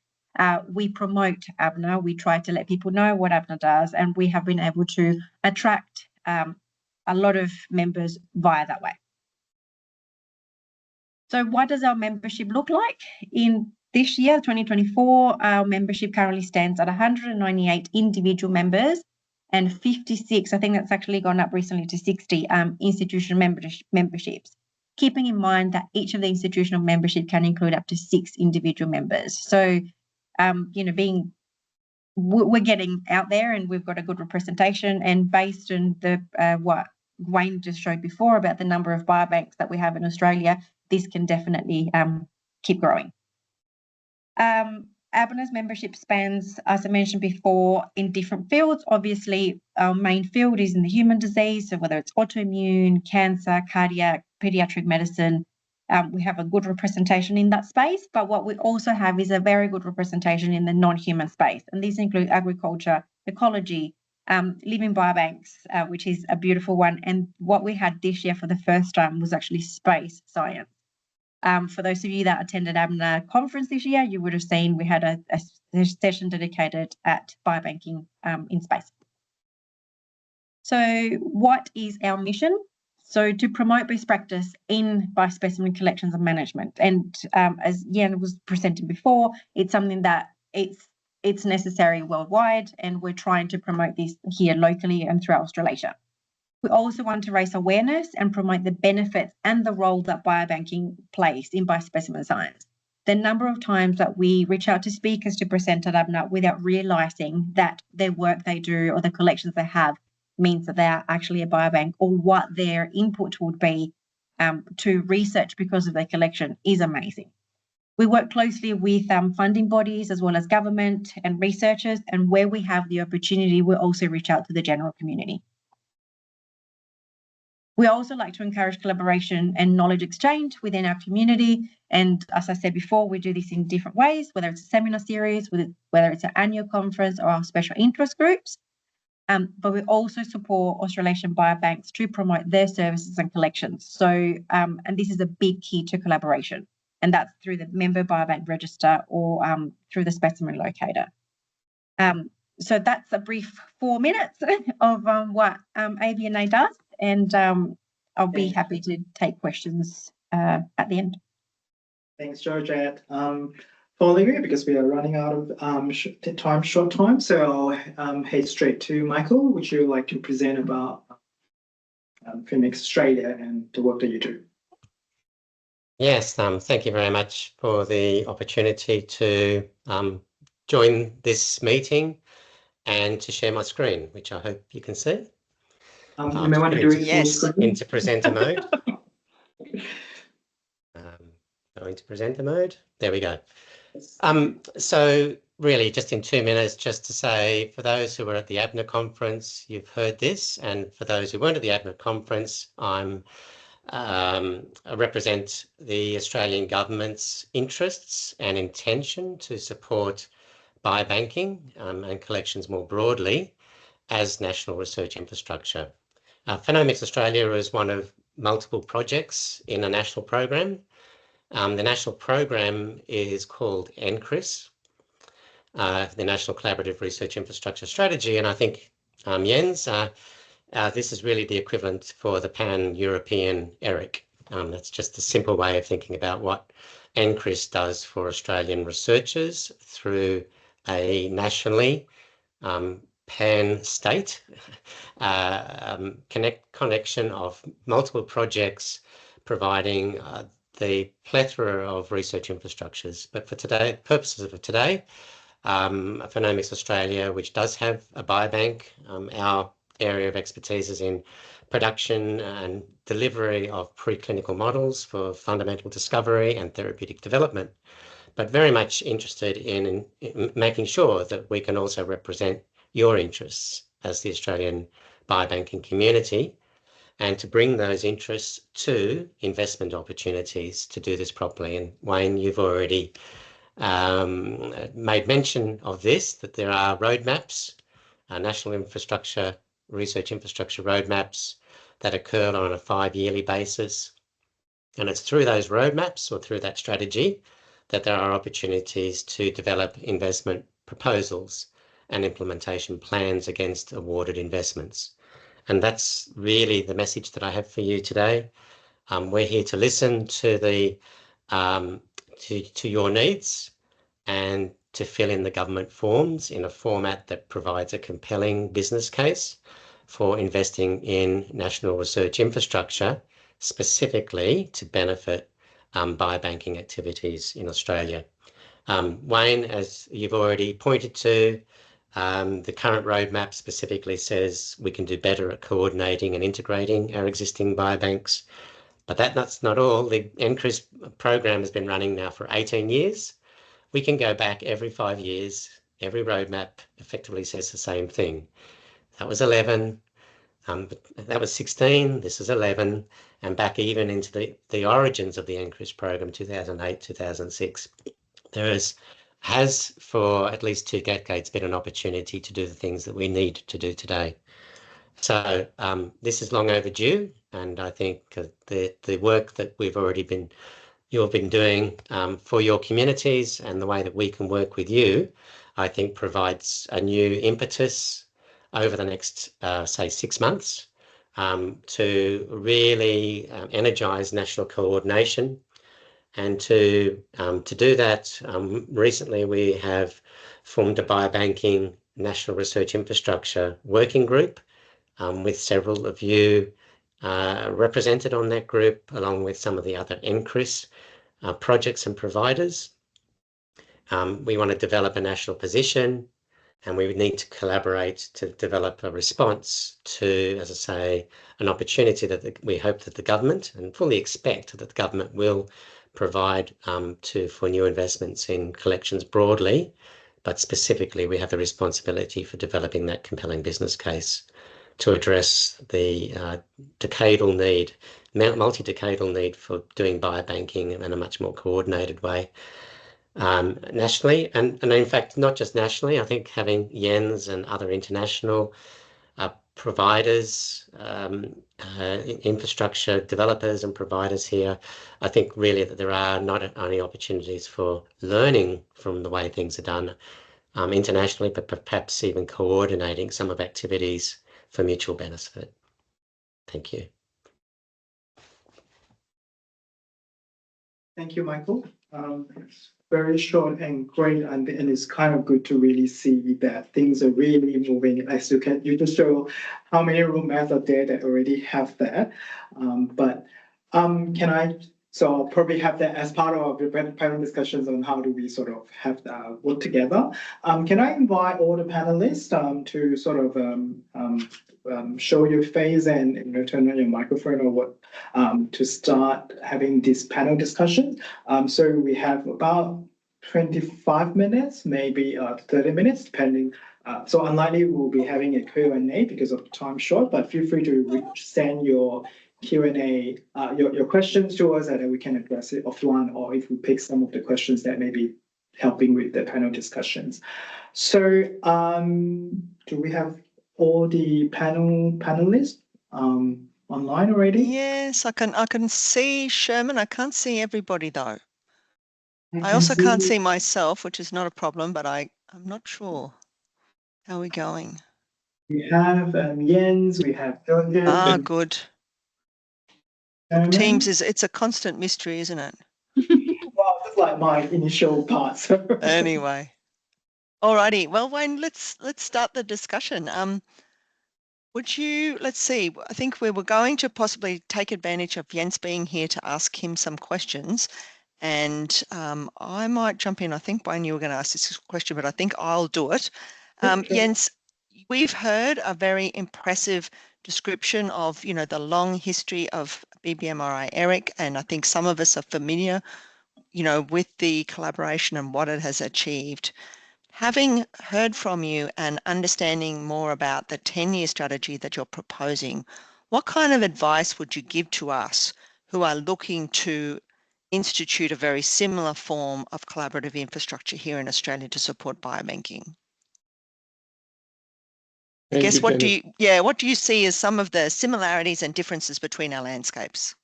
we promote ABNA. We try to let people know what ABNA does, and we have been able to attract a lot of members via that way. So what does our membership look like? In this year, 2024, our membership currently stands at 198 individual members and 56, I think that's actually gone up recently to 60 institutional memberships, keeping in mind that each of the institutional membership can include up to 6 individual members. So, we're getting out there and we've got a good representation, and based on the what Wayne just showed before about the number of biobanks that we have in Australia, this can definitely keep growing. ABNA's membership spans, as I mentioned before, in different fields. Obviously, our main field is in the human disease, so whether it's autoimmune, cancer, cardiac, pediatric medicine, we have a good representation in that space. But what we also have is a very good representation in the non-human space, and these include agriculture, ecology, living biobanks, which is a beautiful one. And what we had this year for the first time was actually space science. For those of you that attended ABNA conference this year, you would have seen we had a session dedicated at biobanking in space. So what is our mission? So to promote best practice in biospecimen collections and management. And as Jan was presenting before, it's something that it's necessary worldwide, and we're trying to promote this here locally and throughout Australasia. We also want to raise awareness and promote the benefits and the role that biobanking plays in biospecimen science. The number of times that we reach out to speakers to present at ABNA without realising that their work they do or the collections they have means that they are actually a biobank, or what their input would be to research because of their collection is amazing. We work closely with funding bodies as well as government and researchers, and where we have the opportunity, we also reach out to the general community. We also like to encourage collaboration and knowledge exchange within our community. And as I said before, we do this in different ways, whether it's a seminar series, whether it's an annual conference or our special interest groups. But we also support Australasian biobanks to promote their services and collections. So, and this is a big key to collaboration, and that's through the member biobank register or through the specimen locator. So that's a brief 4 minutes of what ABNA does. And I'll be happy to take questions at the end. Thanks, Georgette. Following it, because we are running out of short time, so I'll head straight to Michael. Would you like to present about Phoenix Australia and the work that you do? Yes, thank you very much for the opportunity to join this meeting and to share my screen, which I hope you can see. You may want to do it yes. Into presenter mode. Go into presenter mode. There we go. So really just in 2 minutes, just to say, for those who were at the ABNA conference, you've heard this. And for those who weren't at the ABNA conference, I represent the Australian government's interests and intention to support biobanking and collections more broadly as national research infrastructure. Phenomics Australia is one of multiple projects in a national program. The national program is called NCRIS, the National Collaborative Research Infrastructure Strategy. And I think, Jens, this is really the equivalent for the Pan-European ERIC. That's just a simple way of thinking about what NCRIS does for Australian researchers through a nationally pan-state connection of multiple projects, providing the plethora of research infrastructures. But for today, purposes of today, Phenomics Australia, which does have a biobank, our area of expertise is in production and delivery of preclinical models for fundamental discovery and therapeutic development, but very much interested in making sure that we can also represent your interests as the Australian biobanking community, and to bring those interests to investment opportunities to do this properly. And Wayne, you've already made mention of this, that there are roadmaps, national infrastructure, research infrastructure roadmaps that occur on a 5-yearly basis. And it's through those roadmaps or through that strategy that there are opportunities to develop investment proposals and implementation plans against awarded investments. And that's really the message that I have for you today. We're here to listen to the to your needs and to fill in the government forms in a format that provides a compelling business case for investing in national research infrastructure, specifically to benefit biobanking activities in Australia. Wayne, as you've already pointed to, the current roadmap specifically says we can do better at coordinating and integrating our existing biobanks. But that's not all. The NCRIS program has been running now for 18 years. We can go back every 5 years. Every roadmap effectively says the same thing. That was 11. That was 16. This is 11. And back even into the origins of the NCRIS program, 2008, 2006. There has for at least 2 decades been an opportunity to do the things that we need to do today. So this is long overdue, and I think the work that you've been doing for your communities and the way that we can work with you, I think provides a new impetus over the next, say, 6 months to really energise national coordination. And to do that, recently we have formed a biobanking national research infrastructure working group with several of you represented on that group, along with some of the other NCRIS projects and providers. We want to develop a national position, and we would need to collaborate to develop a response to, as I say, an opportunity that we hope that the government, and fully expect that the government will provide for new investments in collections broadly, but specifically we have the responsibility for developing that compelling business case to address the multi-decadal need for doing biobanking in a much more coordinated way nationally. And in fact, not just nationally, I think having Jens and other international providers, infrastructure developers and providers here, I think really that there are not only opportunities for learning from the way things are done internationally, but perhaps even coordinating some of activities for mutual benefit. Thank you. Thank you, Michael. Very short and great, and it's kind of good to really see that things are really moving. As you just show how many roadmaps are there that already have that. So I'll probably have that as part of the panel discussions on how do we sort of have that work together. Can I invite all the panelists to sort of show your face and turn on your microphone or what to start having this panel discussion. So we have about 25 minutes, maybe 30 minutes, depending. So unlikely we'll be having a Q&A because of the time short, but feel free to send your Q&A, your questions to us, and then we can address it offline, or if we pick some of the questions that may be helping with the panel discussions. So do we have all the panelists online already? Yes, I can see Sherman. I can't see everybody though. I also can't see myself, which is not a problem, but I'm not sure. How are we going? We have Jens, we have Jürgen. Ah, good. Teams it's a constant mystery, isn't it? Well, that's like my initial part. So. Anyway. Alrighty. Well, Wayne, let's start the discussion. Would you, let's see, I think we were going to possibly take advantage of Jens being here to ask him some questions. And I might jump in. I think, Wayne, you were going to ask this question, but I think I'll do it. Jens, we've heard a very impressive description of, you know, the long history of BBMRI-ERIC, and I think some of us are familiar, you know, with the collaboration and what it has achieved. Having heard from you and understanding more about the 10-year strategy that you're proposing, what kind of advice would you give to us who are looking to institute a very similar form of collaborative infrastructure here in Australia to support biobanking? I guess what do you see as some of the similarities and differences between our landscapes?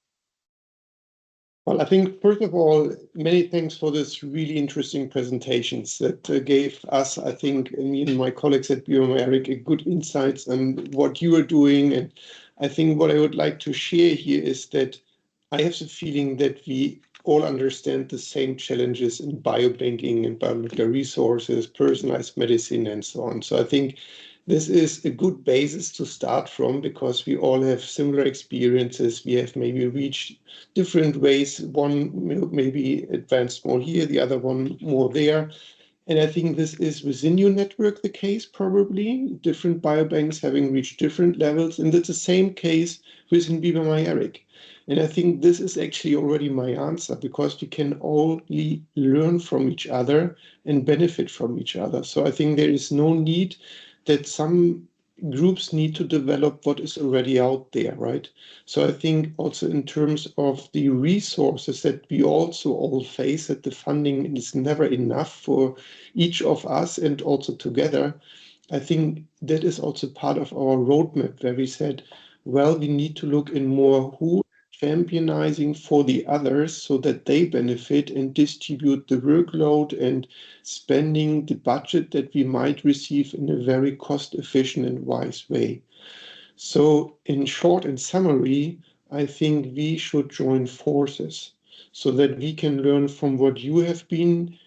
Well, I think, first of all, many thanks for this really interesting presentations that gave us, I think, me and my colleagues at BiobanksERIC, good insights on what you are doing. And I think what I would like to share here is that I have the feeling that we all understand the same challenges in biobanking and biological resources, personalized medicine, and so on. So I think this is a good basis to start from, because we all have similar experiences. We have maybe reached different ways. One maybe advanced more here, the other one more there. And I think this is within your network the case, probably, different biobanks having reached different levels. And it's the same case within BBMRI-ERIC. And I think this is actually already my answer, because we can only learn from each other and benefit from each other. So I think there is no need that some groups need to develop what is already out there, right? So I think also in terms of the resources that we also all face, that the funding is never enough for each of us and also together. I think that is also part of our roadmap, where we said, well, we need to look in more who championizing for the others so that they benefit and distribute the workload and spending the budget that we might receive in a very cost efficient and wise way. So in short and summary, I think we should join forces so that we can learn from what you have been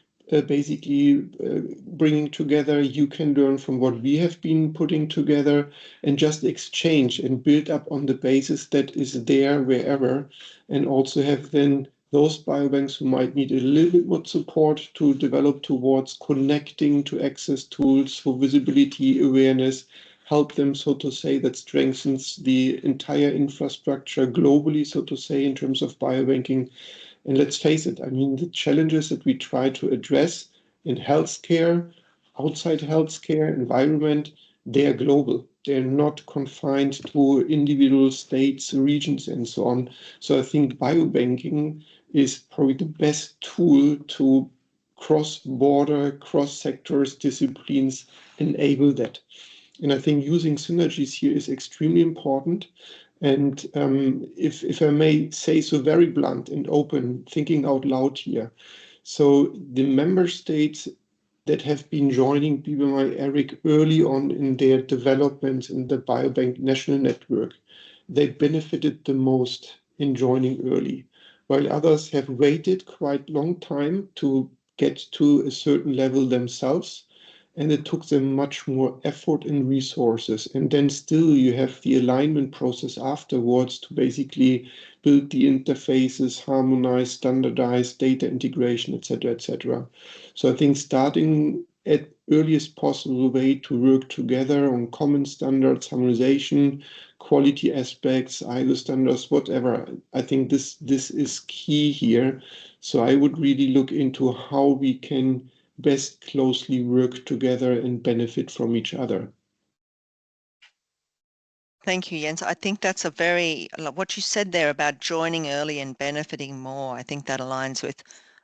bringing together. You can learn from what we have been putting together, and just exchange and build up on the basis that is there wherever, and also have then those biobanks who might need a little bit more support to develop towards connecting to access tools for visibility, awareness, help them, so to say, that strengthens the entire infrastructure globally, so to say, in terms of biobanking. And let's face it, I mean, the challenges that we try to address in healthcare, outside healthcare, environment, they are global. They're not confined to individual states, regions, and so on. So I think biobanking is probably the best tool to cross-border, cross-sectors, disciplines enable that. And I think using synergies here is extremely important. And if I may say so very blunt and open, thinking out loud here. So the member states that have been joining BBMRI-ERIC early on in their development in the Biobank National Network, they benefited the most in joining early, while others have waited quite long time to get to a certain level themselves. And it took them much more effort and resources. And then still you have the alignment process afterwards to basically build the interfaces, harmonize, standardize, data integration, etc., etc. So I think starting at earliest possible way to work together on common standards, harmonization, quality aspects, ISO standards, whatever. I think this is key here. So I would really look into how we can best closely work together and benefit from each other. Thank you, Jens. I think that's a very, what you said there about joining early and benefiting more, I think that aligns with,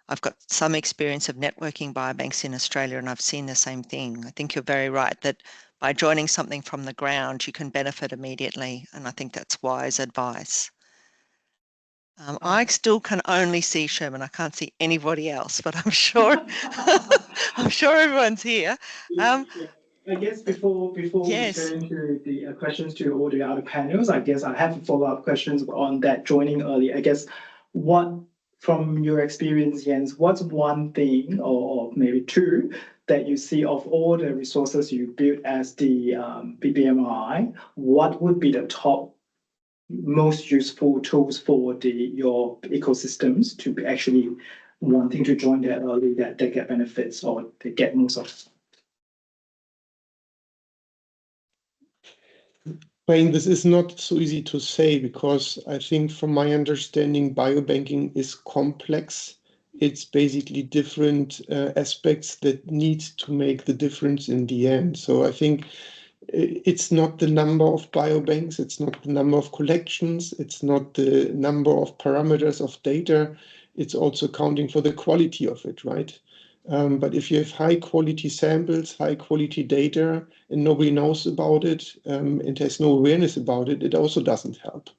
I've got some experience of networking biobanks in Australia, and I've seen the same thing. I think you're very right that by joining something from the ground, you can benefit immediately. And I think that's wise advice. I still can only see Sherman. I can't see anybody else, but I'm sure I'm sure everyone's here. I guess before Yes. we turn to the questions to all the other panels, I guess I have follow-up questions on that joining early. I guess what, from your experience, Jens, what's one thing or maybe two that you see of all the resources you built as the BBMRI, what would be the top most useful tools for your ecosystems to be actually wanting to join there early, that they get benefits or they get most of it? Wayne, this is not so easy to say, because I think from my understanding, biobanking is complex. It's basically different aspects that need to make the difference in the end. So I think it's not the number of biobanks, it's not the number of collections, it's not the number of parameters of data, it's also accounting for the quality of it, right? But if you have high quality samples, high quality data, and nobody knows about it, and there's no awareness about it, it also doesn't help.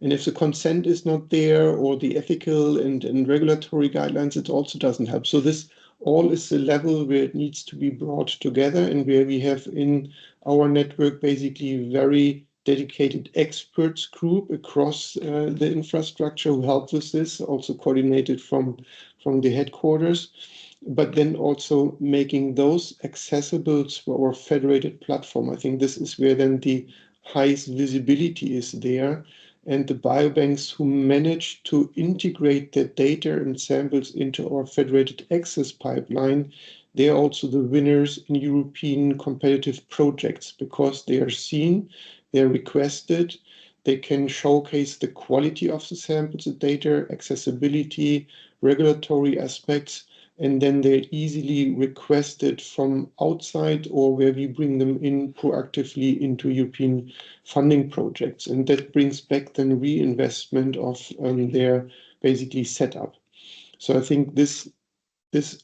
And if the consent is not there, or the ethical and regulatory guidelines, it also doesn't help. So this all is the level where it needs to be brought together, and where we have in our network basically very dedicated experts group across the infrastructure who help with this, also coordinated from the headquarters, but then also making those accessible to our federated platform. I think this is where then the highest visibility is there. And the biobanks who manage to integrate their data and samples into our federated access pipeline, they are also the winners in European competitive projects, because they are seen, they are requested, they can showcase the quality of the samples, the data, accessibility, regulatory aspects, and then they're easily requested from outside, or where we bring them in proactively into European funding projects. And that brings back then reinvestment of their basically setup. So I think this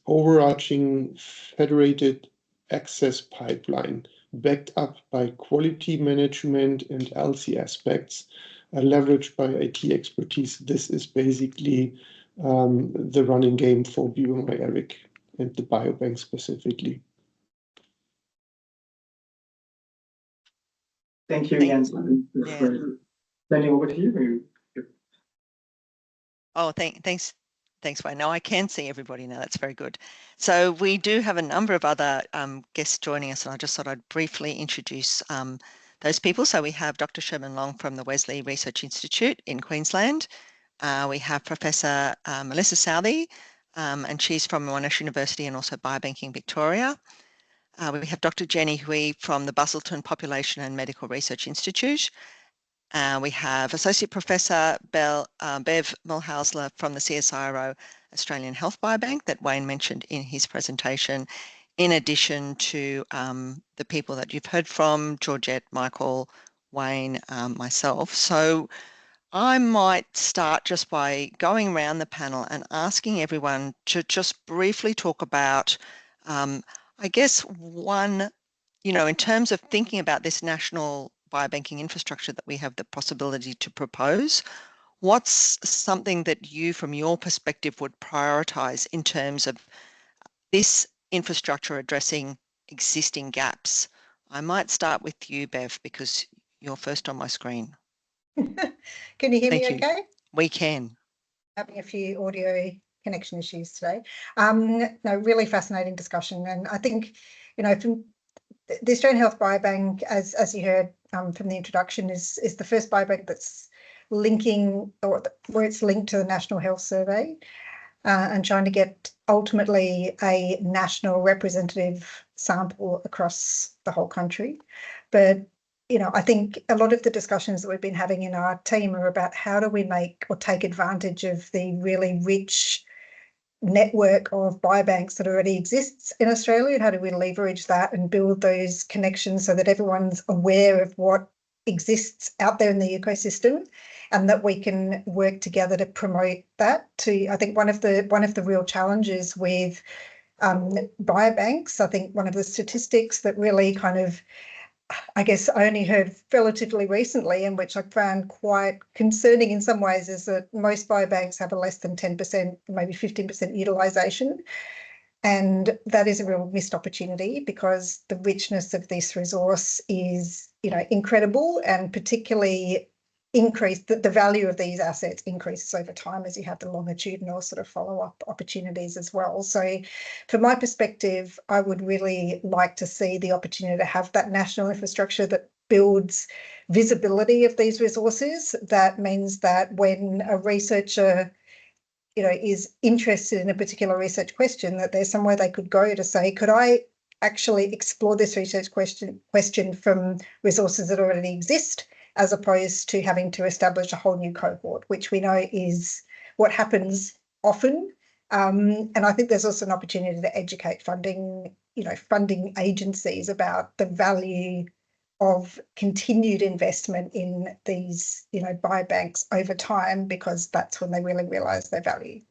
overarching federated access pipeline, backed up by quality management and LC aspects, leveraged by IT expertise, this is basically the running game for BBMRI-ERIC and the biobank specifically. Thank you, Jens. Yeah. Sending over to you. Oh, thanks, Wayne. Now I can see everybody now. That's very good. So we do have a number of other guests joining us, and I just thought I'd briefly introduce those people. So we have Dr. Sherman Long from the Wesley Research Institute in Queensland. We have Professor Melissa Southey, and she's from Monash University and also Biobanking Victoria. We have Dr. Jenny Hui from the Busselton Population and Medical Research Institute. We have Associate Professor Bev Mulhausler from the CSIRO Australian Health Biobank that Wayne mentioned in his presentation, in addition to the people that you've heard from, Georgette, Michael, Wayne, myself. So I might start just by going around the panel and asking everyone to just briefly talk about, I guess, one, in terms of thinking about this national biobanking infrastructure that we have the possibility to propose, what's something that you, from your perspective, would prioritize in terms of this infrastructure addressing existing gaps? I might start with you, Bev, because you're first on my screen. Can you hear Thank me you. okay? We can. Having a few audio connection issues today. No, really fascinating discussion. And I think, from the Australian Health Biobank, as you heard from the introduction, is the first biobank that's linking, or where it's linked to the National Health Survey, and trying to get ultimately a national representative sample across the whole country. But I think a lot of the discussions that we've been having in our team are about how do we make or take advantage of the really rich network of biobanks that already exists in Australia, and how do we leverage that and build those connections so that everyone's aware of what exists out there in the ecosystem, and that we can work together to promote that. I think one of the real challenges with biobanks, I think one of the statistics that really kind of, I guess, I only heard relatively recently, and which I found quite concerning in some ways, is that most biobanks have a less than 10%, maybe 15% utilisation. And that is a real missed opportunity, because the richness of this resource is, incredible, and particularly increase, that the value of these assets increases over time as you have the longitudinal sort of follow-up opportunities as well. So from my perspective, I would really like to see the opportunity to have that national infrastructure that builds visibility of these resources. That means that when a researcher, you know, is interested in a particular research question, that there's somewhere they could go to say, could I actually explore this research question from resources that already exist, as opposed to having to establish a whole new cohort, which we know is what happens often. And I think there's also an opportunity to educate funding agencies about the value of continued investment in these, you know, biobanks over time, because that's when they really realise their value.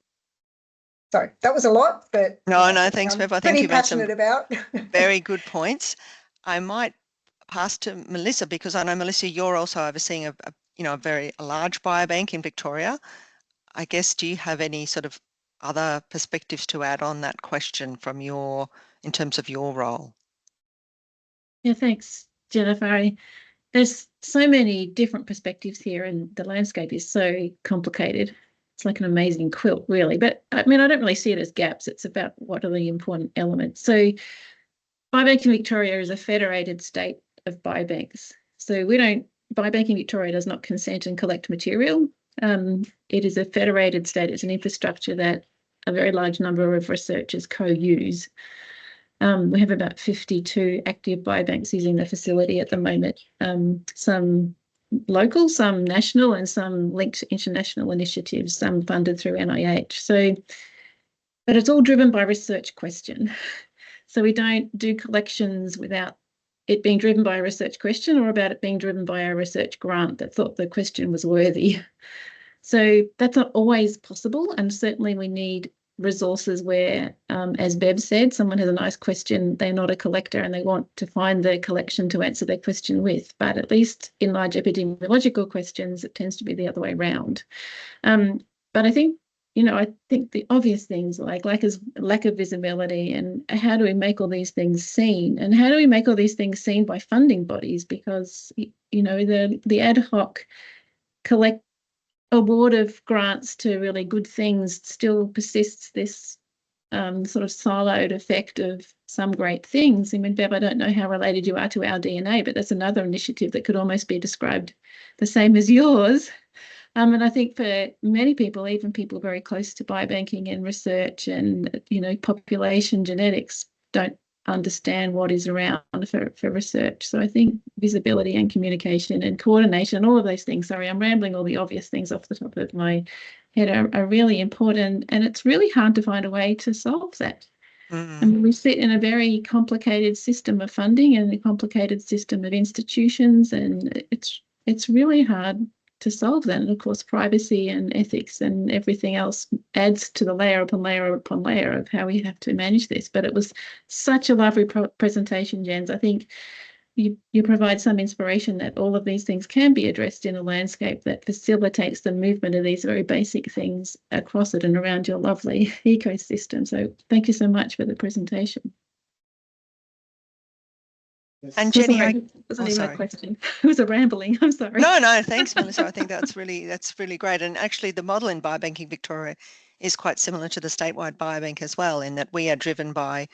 So that was a lot, but no, thanks, Bev. I think pretty passionate about. Very good points. I might pass to Melissa, because I know, Melissa, you're also overseeing a large biobank in Victoria. I guess, do you have any sort of other perspectives to add on that question from in terms of your role? Yeah, thanks, Jennifer. There's so many different perspectives here, and the landscape is so complicated. It's like an amazing quilt, really. But I mean, I don't really see it as gaps. It's about what are the important elements. So Biobanking Victoria is a federated state of biobanks. So Biobanking Victoria does not consent and collect material. It is a federated state. It's an infrastructure that a very large number of researchers co-use. We have about 52 active biobanks using the facility at the moment, some local, some national, and some linked to international initiatives, some funded through NIH. But it's all driven by research question. So we don't do collections without it being driven by a research question, or about it being driven by a research grant that thought the question was worthy. So that's not always possible, and certainly we need resources where, as Bev said, someone has a nice question, they're not a collector and they want to find the collection to answer their question with. But at least in large epidemiological questions, it tends to be the other way around. But I think the obvious things like lack of visibility, and how do we make all these things seen, and how do we make all these things seen by funding bodies, because the ad hoc award of grants to really good things still persists this sort of siloed effect of some great things. I mean, Bev, I don't know how related you are to our DNA, but that's another initiative that could almost be described the same as yours. And I think for many people, even people very close to biobanking and research and, population genetics, don't understand what is around for research. So I think visibility and communication and coordination, all of those things, sorry, I'm rambling all the obvious things off the top of my head, are really important. And it's really hard to find a way to solve that. I mean, we sit in a very complicated system of funding and a complicated system of institutions, and it's really hard to solve that. And of course, privacy and ethics and everything else adds to the layer upon layer upon layer of how we have to manage this. But it was such a lovely presentation, Jens. I think you provide some inspiration that all of these things can be addressed in a landscape that facilitates the movement of these very basic things across it and around your lovely ecosystem. So thank you so much for the presentation. And Jenny, it wasn't even a question. It was a rambling. I'm sorry. No, thanks, Melissa. I think that's really great. And actually, the model in Biobanking Victoria is quite similar to the statewide biobank as well, in that we are driven by,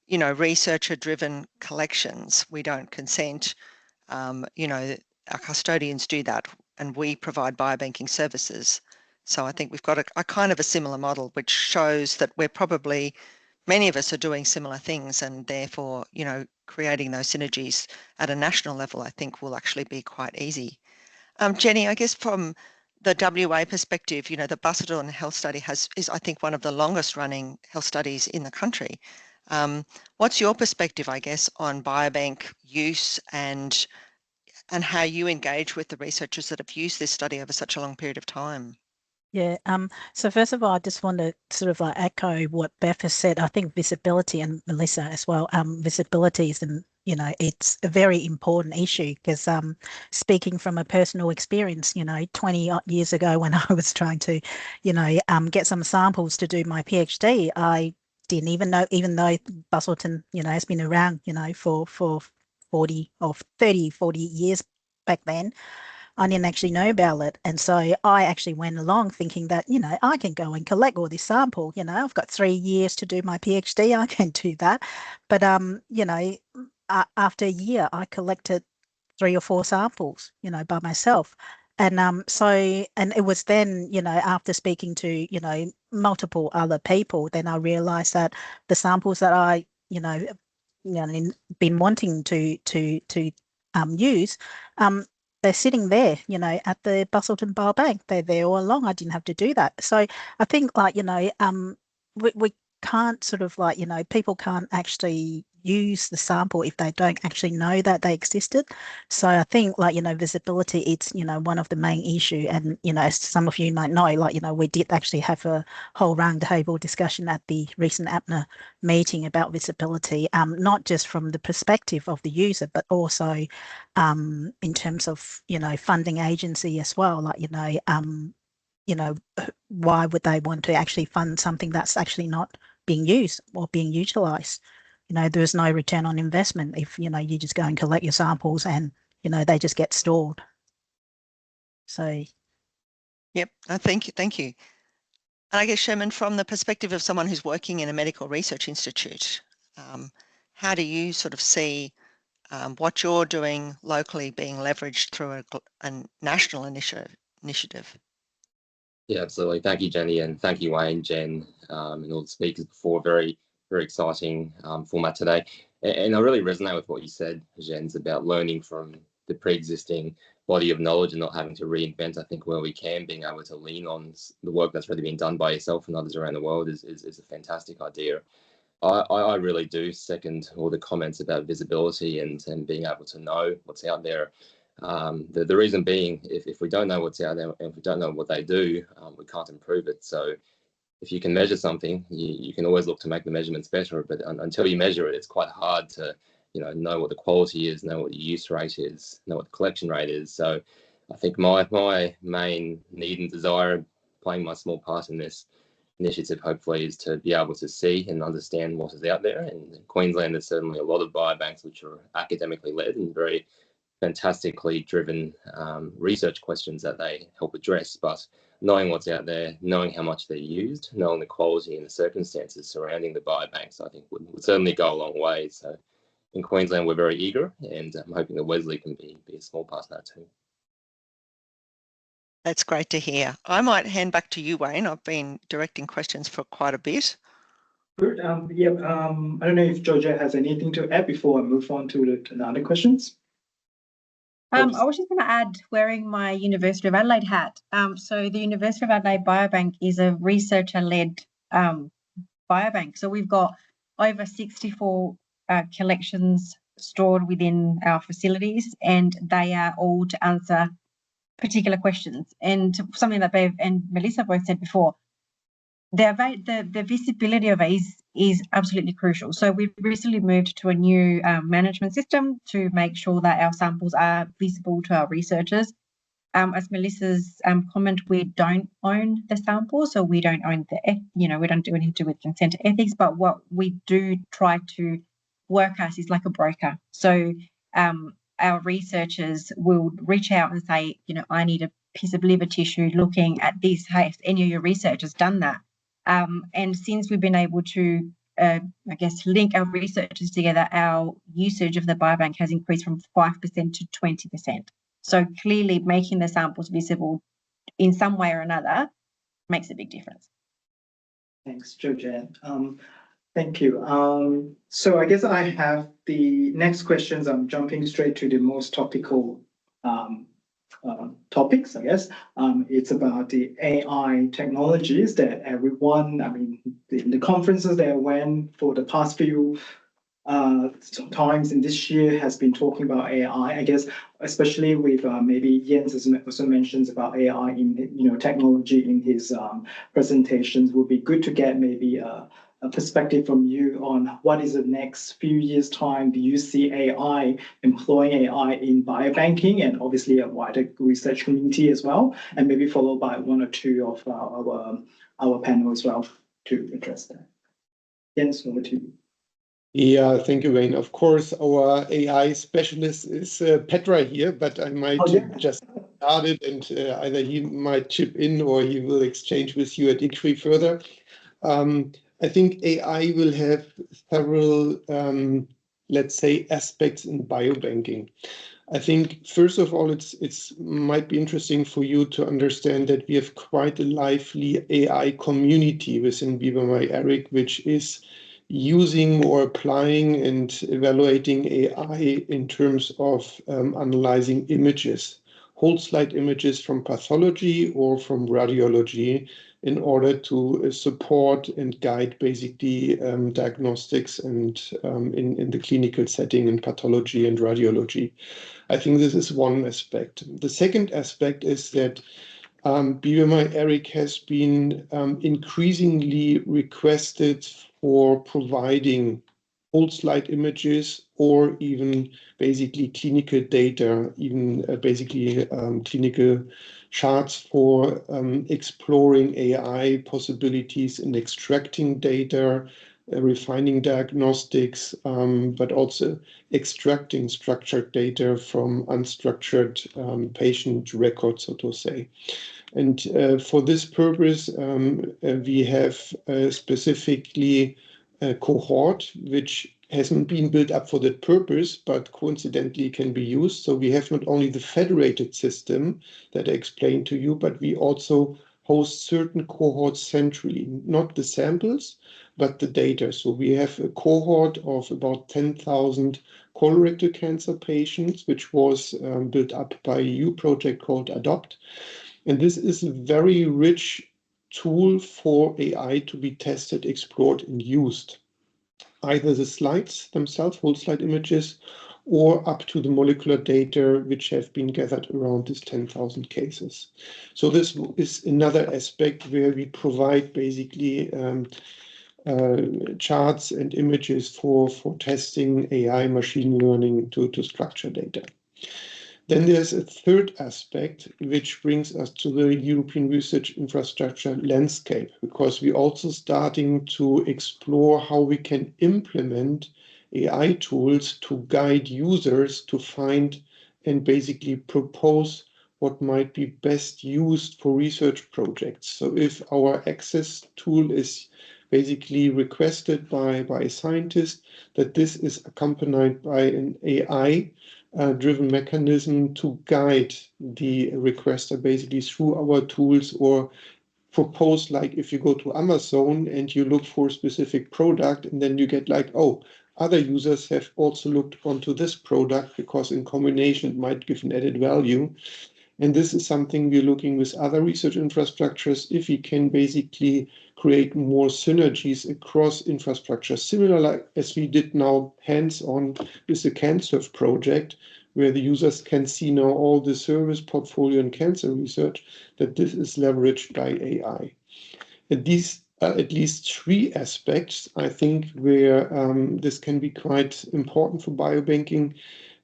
researcher-driven collections. We don't consent. Our custodians do that, and we provide biobanking services. So I think we've got a kind of a similar model, which shows that many of us are doing similar things, and therefore, creating those synergies at a national level, I think, will actually be quite easy. Jenny, I guess from the WA perspective, the Busselton Health Study is, I think, one of the longest running health studies in the country. What's your perspective, I guess, on biobank use and how you engage with the researchers that have used this study over such a long period of time? Yeah, so first of all, I just want to sort of echo what Beth has said. I think visibility, and Melissa as well, visibility is, it's a very important issue, because speaking from a personal experience, 20 years ago when I was trying to, get some samples to do my PhD, I didn't even know, even though Busselton, has been around, for 40 or 30, 40 years back then. I didn't actually know about it. And so I actually went along thinking that, you know, I can go and collect all this sample. You know, I've got 3 years to do my PhD. I can do that. But, you know, after a year, I collected 3 or 4 samples, you know, by myself. And and it was then, you know, after speaking to, you know, multiple other people, then I realized that the samples that I, been wanting to use, they're sitting there, you know, at the Busselton Biobank. They're there all along. I didn't have to do that. So I think, like, you know, we can't sort of, like, you know, people can't actually use the sample if they don't actually know that they existed. So I think, like, you know, visibility, it's, you know, one of the main issue. And, you know, as some of you might know, like, you know, we did actually have a whole roundtable discussion at the recent ABNA meeting about visibility, not just from the perspective of the user, but also in terms of, you know, funding agency as well. Like, you know, why would they want to actually fund something that's actually not being used or being utilized? You know, there's no return on investment if, you know, you just go and collect your samples and, you know, they just get stored. So. Yep, thank you. And I guess, Sherman, from the perspective of someone who's working in a medical research institute, how do you sort of see what you're doing locally being leveraged through a national initiative? Yeah, absolutely. Thank you, Jenny, and thank you, Wayne, Jen, and all the speakers before. Very, very exciting format today. And I really resonate with what you said, Jen's, about learning from the pre-existing body of knowledge and not having to reinvent. I think where we can, being able to lean on the work that's already been done by yourself and others around the world is a fantastic idea. I really do second all the comments about visibility and being able to know what's out there. The reason being, if we don't know what's out there and if we don't know what they do, we can't improve it. So if you can measure something, you can always look to make the measurements better. But until you measure it, it's quite hard to, you know what the quality is, know what the use rate is, know what the collection rate is. So I think my main need and desire, playing my small part in this initiative, hopefully, is to be able to see and understand what is out there. And in Queensland, there's certainly a lot of biobanks which are academically led and very fantastically driven research questions that they help address. But knowing what's out there, knowing how much they're used, knowing the quality and the circumstances surrounding the biobanks, I think would certainly go a long way. So in Queensland, we're very eager, and I'm hoping that Wesley can be a small part of that too. That's great to hear. I might hand back to you, Wayne. I've been directing questions for quite a bit. Good. I don't know if Georgia has anything to add before I move on to the other questions. I was just going to add, wearing my University of Adelaide hat. So the University of Adelaide Biobank is a researcher-led biobank. So we've got over 64 collections stored within our facilities, and they are all to answer particular questions. And something that Bev and Melissa both said before, the visibility of it is absolutely crucial. So we've recently moved to a new management system to make sure that our samples are visible to our researchers. As Melissa's comment, we don't own the samples, so we don't own we don't do anything to do with consent to ethics. But what we do try to work as is like a broker. So our researchers will reach out and say, I need a piece of liver tissue looking at this. Hey, if any of your researchers done that? And since we've been able to, link our researchers together, our usage of the biobank has increased from 5% to 20%. So clearly making the samples visible in some way or another makes a big difference. Thanks, Georgette. Thank you. So I guess I have the next questions. I'm jumping straight to the most topical topics, I guess. It's about the AI technologies that everyone, the conferences that I went for the past few times in this year has been talking about AI, I guess, especially with maybe Jens also mentions about AI in technology in his presentations. Would be good to get maybe a perspective from you on what is the next few years' time. Do you see AI, employing AI in biobanking and obviously a wider research community as well, and maybe followed by one or two of our panel as well to address that. Jens, over to you. Yeah, thank you, Wayne. Of course, our AI specialist is Petra here, but I might just start it, and either he might chip in or he will exchange with you at ICRI further. I think AI will have several, let's say, aspects in biobanking. I think, first of all, it's might be interesting for you to understand that we have quite a lively AI community within BBMRI-ERIC, which is using or applying and evaluating AI in terms of analyzing images, whole slide images from pathology or from radiology, in order to support and guide basically diagnostics and in the clinical setting in pathology and radiology. I think this is one aspect. The second aspect is that BBMRI-ERIC has been increasingly requested for providing whole slide images or even basically clinical data, even basically clinical charts for exploring AI possibilities in extracting data, refining diagnostics, but also extracting structured data from unstructured patient records, so to say. And for this purpose, we have specifically a cohort which hasn't been built up for that purpose, but coincidentally can be used. So we have not only the federated system that I explained to you, but we also host certain cohorts centrally, not the samples, but the data. So we have a cohort of about 10,000 colorectal cancer patients, which was built up by a EU project called ADOPT. And this is a very rich tool for AI to be tested, explored, and used. Either the slides themselves, whole slide images, or up to the molecular data which have been gathered around these 10,000 cases. So this is another aspect where we provide basically charts and images for testing AI machine learning to structure data. Then there's a third aspect, which brings us to the European research infrastructure landscape, because we're also starting to explore how we can implement AI tools to guide users to find and basically propose what might be best used for research projects. So if our access tool is basically requested by a scientist, that this is accompanied by an AI driven mechanism to guide the requester basically through our tools, or propose, like if you go to Amazon and you look for a specific product and then you get like, oh, other users have also looked onto this product because in combination it might give an added value. And this is something we're looking with other research infrastructures, if we can basically create more synergies across infrastructure, similar like as we did now hands-on with the CanSurf project, where the users can see now all the service portfolio in cancer research, that this is leveraged by AI. And these are at least three aspects, I think, where this can be quite important for biobanking.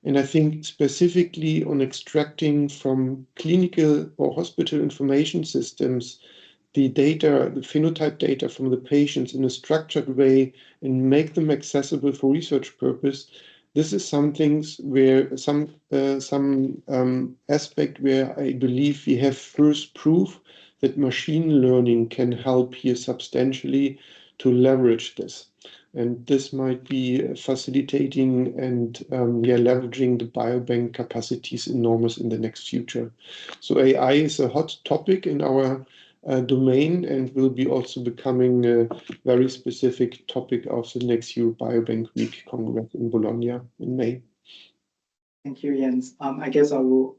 And I think specifically on extracting from clinical or hospital information systems the data, the phenotype data from the patients in a structured way and make them accessible for research purpose. This is some things where some aspect where I believe we have first proof that machine learning can help here substantially to leverage this. And this might be facilitating and leveraging the biobank capacities enormous in the next future. So AI is a hot topic in our domain and will be also becoming a very specific topic of the next Europe Biobank Week Congress in Bologna in May. Thank you, Jens. I guess I will.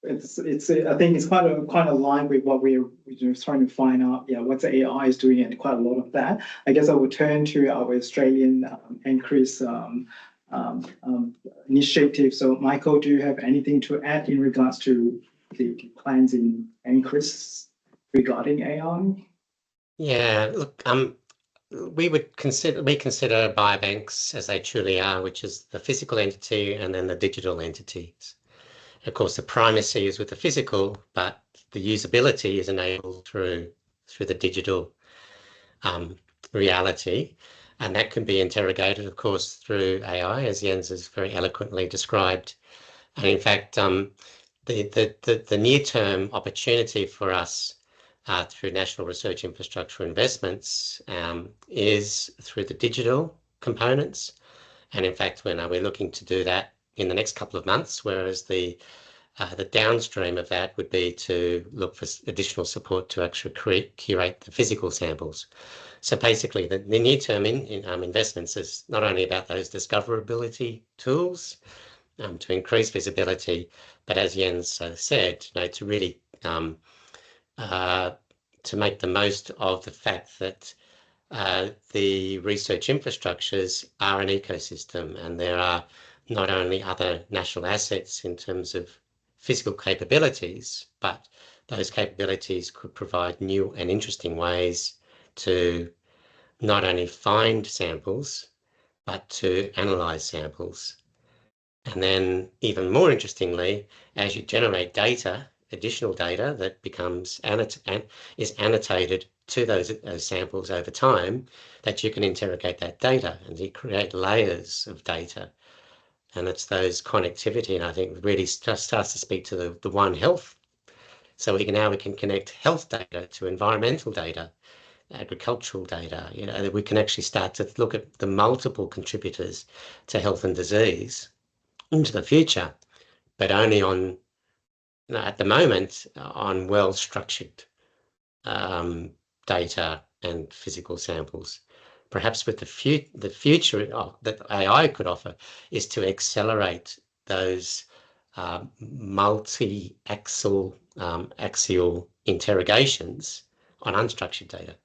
I think it's quite aligned with what we're trying to find out. Yeah, what the AI is doing, and quite a lot of that. I guess I will turn to our Australian NCRIS initiative. So, Michael, do you have anything to add in regards to the plans in NCRIS regarding AI? Yeah, look, we consider biobanks as they truly are, which is the physical entity and then the digital entities. Of course, the primacy is with the physical, but the usability is enabled through the digital reality. And that can be interrogated, of course, through AI, as Jens has very eloquently described. And in fact, the near-term opportunity for us through national research infrastructure investments is through the digital components. And in fact, we're looking to do that in the next couple of months, whereas the downstream of that would be to look for additional support to actually curate the physical samples. So basically, the near-term investments is not only about those discoverability tools to increase visibility, but as Jens said, to really to make the most of the fact that the research infrastructures are an ecosystem, and there are not only other national assets in terms of physical capabilities, but those capabilities could provide new and interesting ways to not only find samples, but to analyze samples. And then even more interestingly, as you generate data, additional data that becomes is annotated to those samples over time, that you can interrogate that data and you create layers of data. And it's those connectivity, and I think really starts to speak to the One Health. So we can connect health data to environmental data, agricultural data. We can actually start to look at the multiple contributors to health and disease into the future, but only on, at the moment, on well-structured data and physical samples. Perhaps with the future that AI could offer is to accelerate those multi-axial interrogations on unstructured data.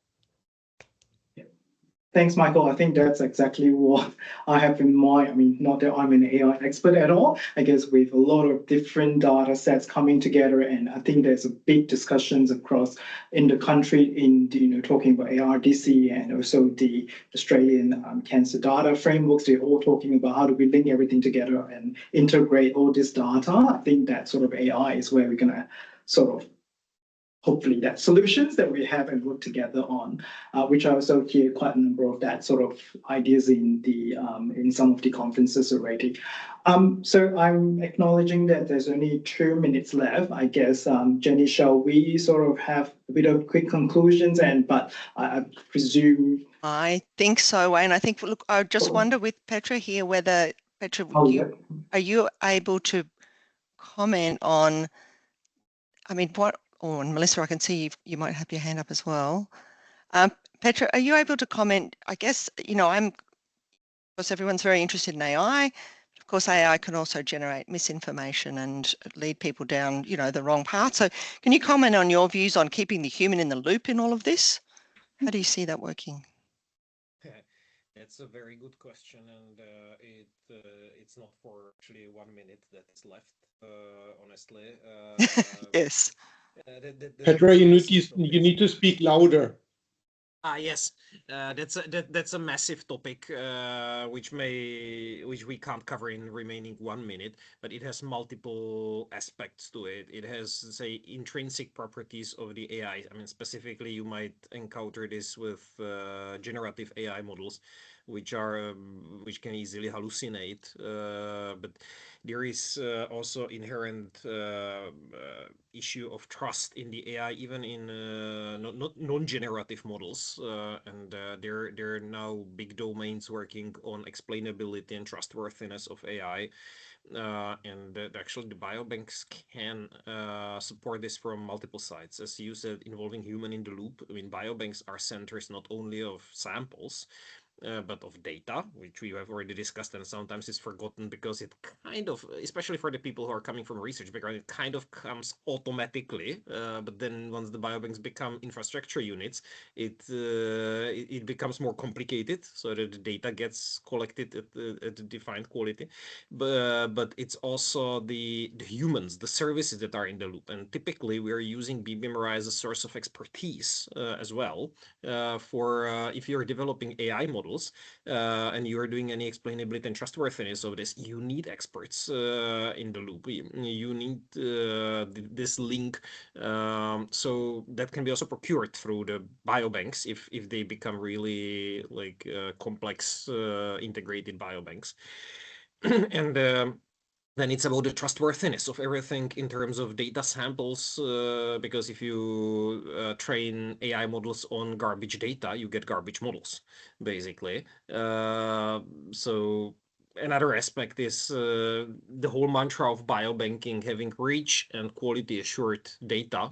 Thanks, Michael. I think that's exactly what I have in mind. I mean, not that I'm an AI expert at all. I guess with a lot of different data sets coming together, and I think there's a big discussions across in the country in talking about ARDC and also the Australian cancer data frameworks. They're all talking about how do we link everything together and integrate all this data. I think that sort of AI is where we're gonna sort of hopefully that solutions that we have and work together on, which I also hear quite a number of that sort of ideas in some of the conferences already. So I'm acknowledging that there's only 2 minutes left. I guess, Jenny, shall we sort of have a bit of quick conclusions? But I presume. I think so, Wayne. I think, look, I just wonder with Petra here whether, Petra, are you able to comment on, I mean, and Melissa, I can see you might have your hand up as well. Petra, are you able to comment? I guess, of course, everyone's very interested in AI. Of course, AI can also generate misinformation and lead people down, the wrong path. So can you comment on your views on keeping the human in the loop in all of this? How do you see that working? That's a very good question, and it's not for actually 1 minute that is left, honestly. Yes. Petra, you need to speak louder. Yes, that's a massive topic, which we can't cover in remaining 1 minute, but it has multiple aspects to it. It has, say, intrinsic properties of the AI. I mean, specifically, you might encounter this with generative AI models, which can easily hallucinate. But there is also inherent issue of trust in the AI, even in not non-generative models, and there are now big domains working on explainability and trustworthiness of AI. And actually the biobanks can support this from multiple sides, as you said, involving human in the loop. I mean, biobanks are centers not only of samples, but of data, which we have already discussed, and sometimes it's forgotten because it kind of, especially for the people who are coming from a research background, it kind of comes automatically. But then once the biobanks become infrastructure units, it becomes more complicated, so that the data gets collected at a defined quality. But it's also the humans, the services that are in the loop, and typically we are using BBMRI as a source of expertise as well for if you're developing AI models. models, and you are doing any explainability and trustworthiness of this, you need experts in the loop. You need this link, so that can be also procured through the biobanks if they become really like complex integrated biobanks. And then it's about the trustworthiness of everything in terms of data samples, because if you train AI models on garbage data, you get garbage models, basically. So another aspect is the whole mantra of biobanking, having rich and quality assured data,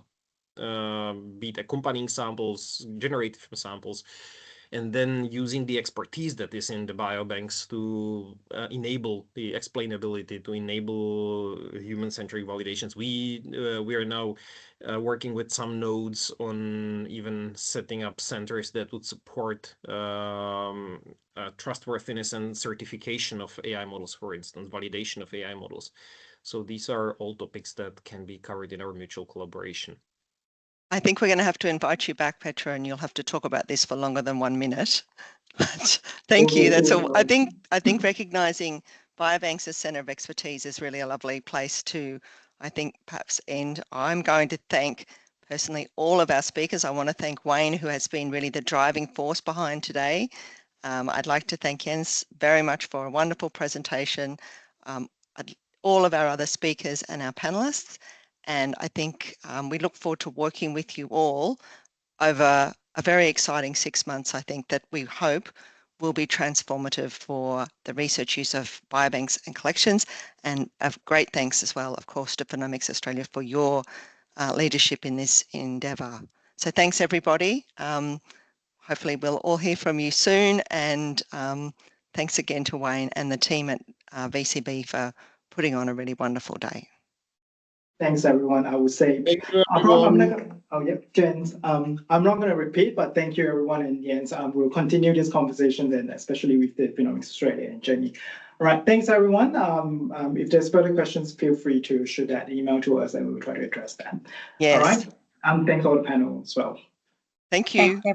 be it accompanying samples, generated samples, and then using the expertise that is in the biobanks to enable the explainability, to enable human-centric validations. We are now working with some nodes on even setting up centers that would support trustworthiness and certification of AI models, for instance, validation of AI models. So these are all topics that can be covered in our mutual collaboration. I think we're going to have to invite you back, Petra, and you'll have to talk about this for longer than 1 minute. But thank you. That's all. I think recognizing biobanks as center of expertise is really a lovely place to, I think, perhaps end. I'm going to thank personally all of our speakers. I want to thank Wayne, who has been really the driving force behind today. I'd like to thank Jens very much for a wonderful presentation, all of our other speakers and our panelists. And I think we look forward to working with you all over a very exciting 6 months, I think, that we hope will be transformative for the research use of biobanks and collections. And a great thanks as well, of course, to Phenomics Australia for your leadership in this endeavour. So thanks, everybody. Hopefully we'll all hear from you soon. And thanks again to Wayne and the team at VCB for putting on a really wonderful day. Thanks, everyone. I would say, Thank you, I'm not everyone. gonna, oh yeah, Jens, I'm not gonna repeat, but thank you, everyone, and Jens. We'll continue this conversation then, especially with the Phenomics Australia and Jenny. All right, thanks, everyone. If there's further questions, feel free to shoot that email to us, and we'll try to address that. Yes. All right. Thanks all the panel as well. Thank you.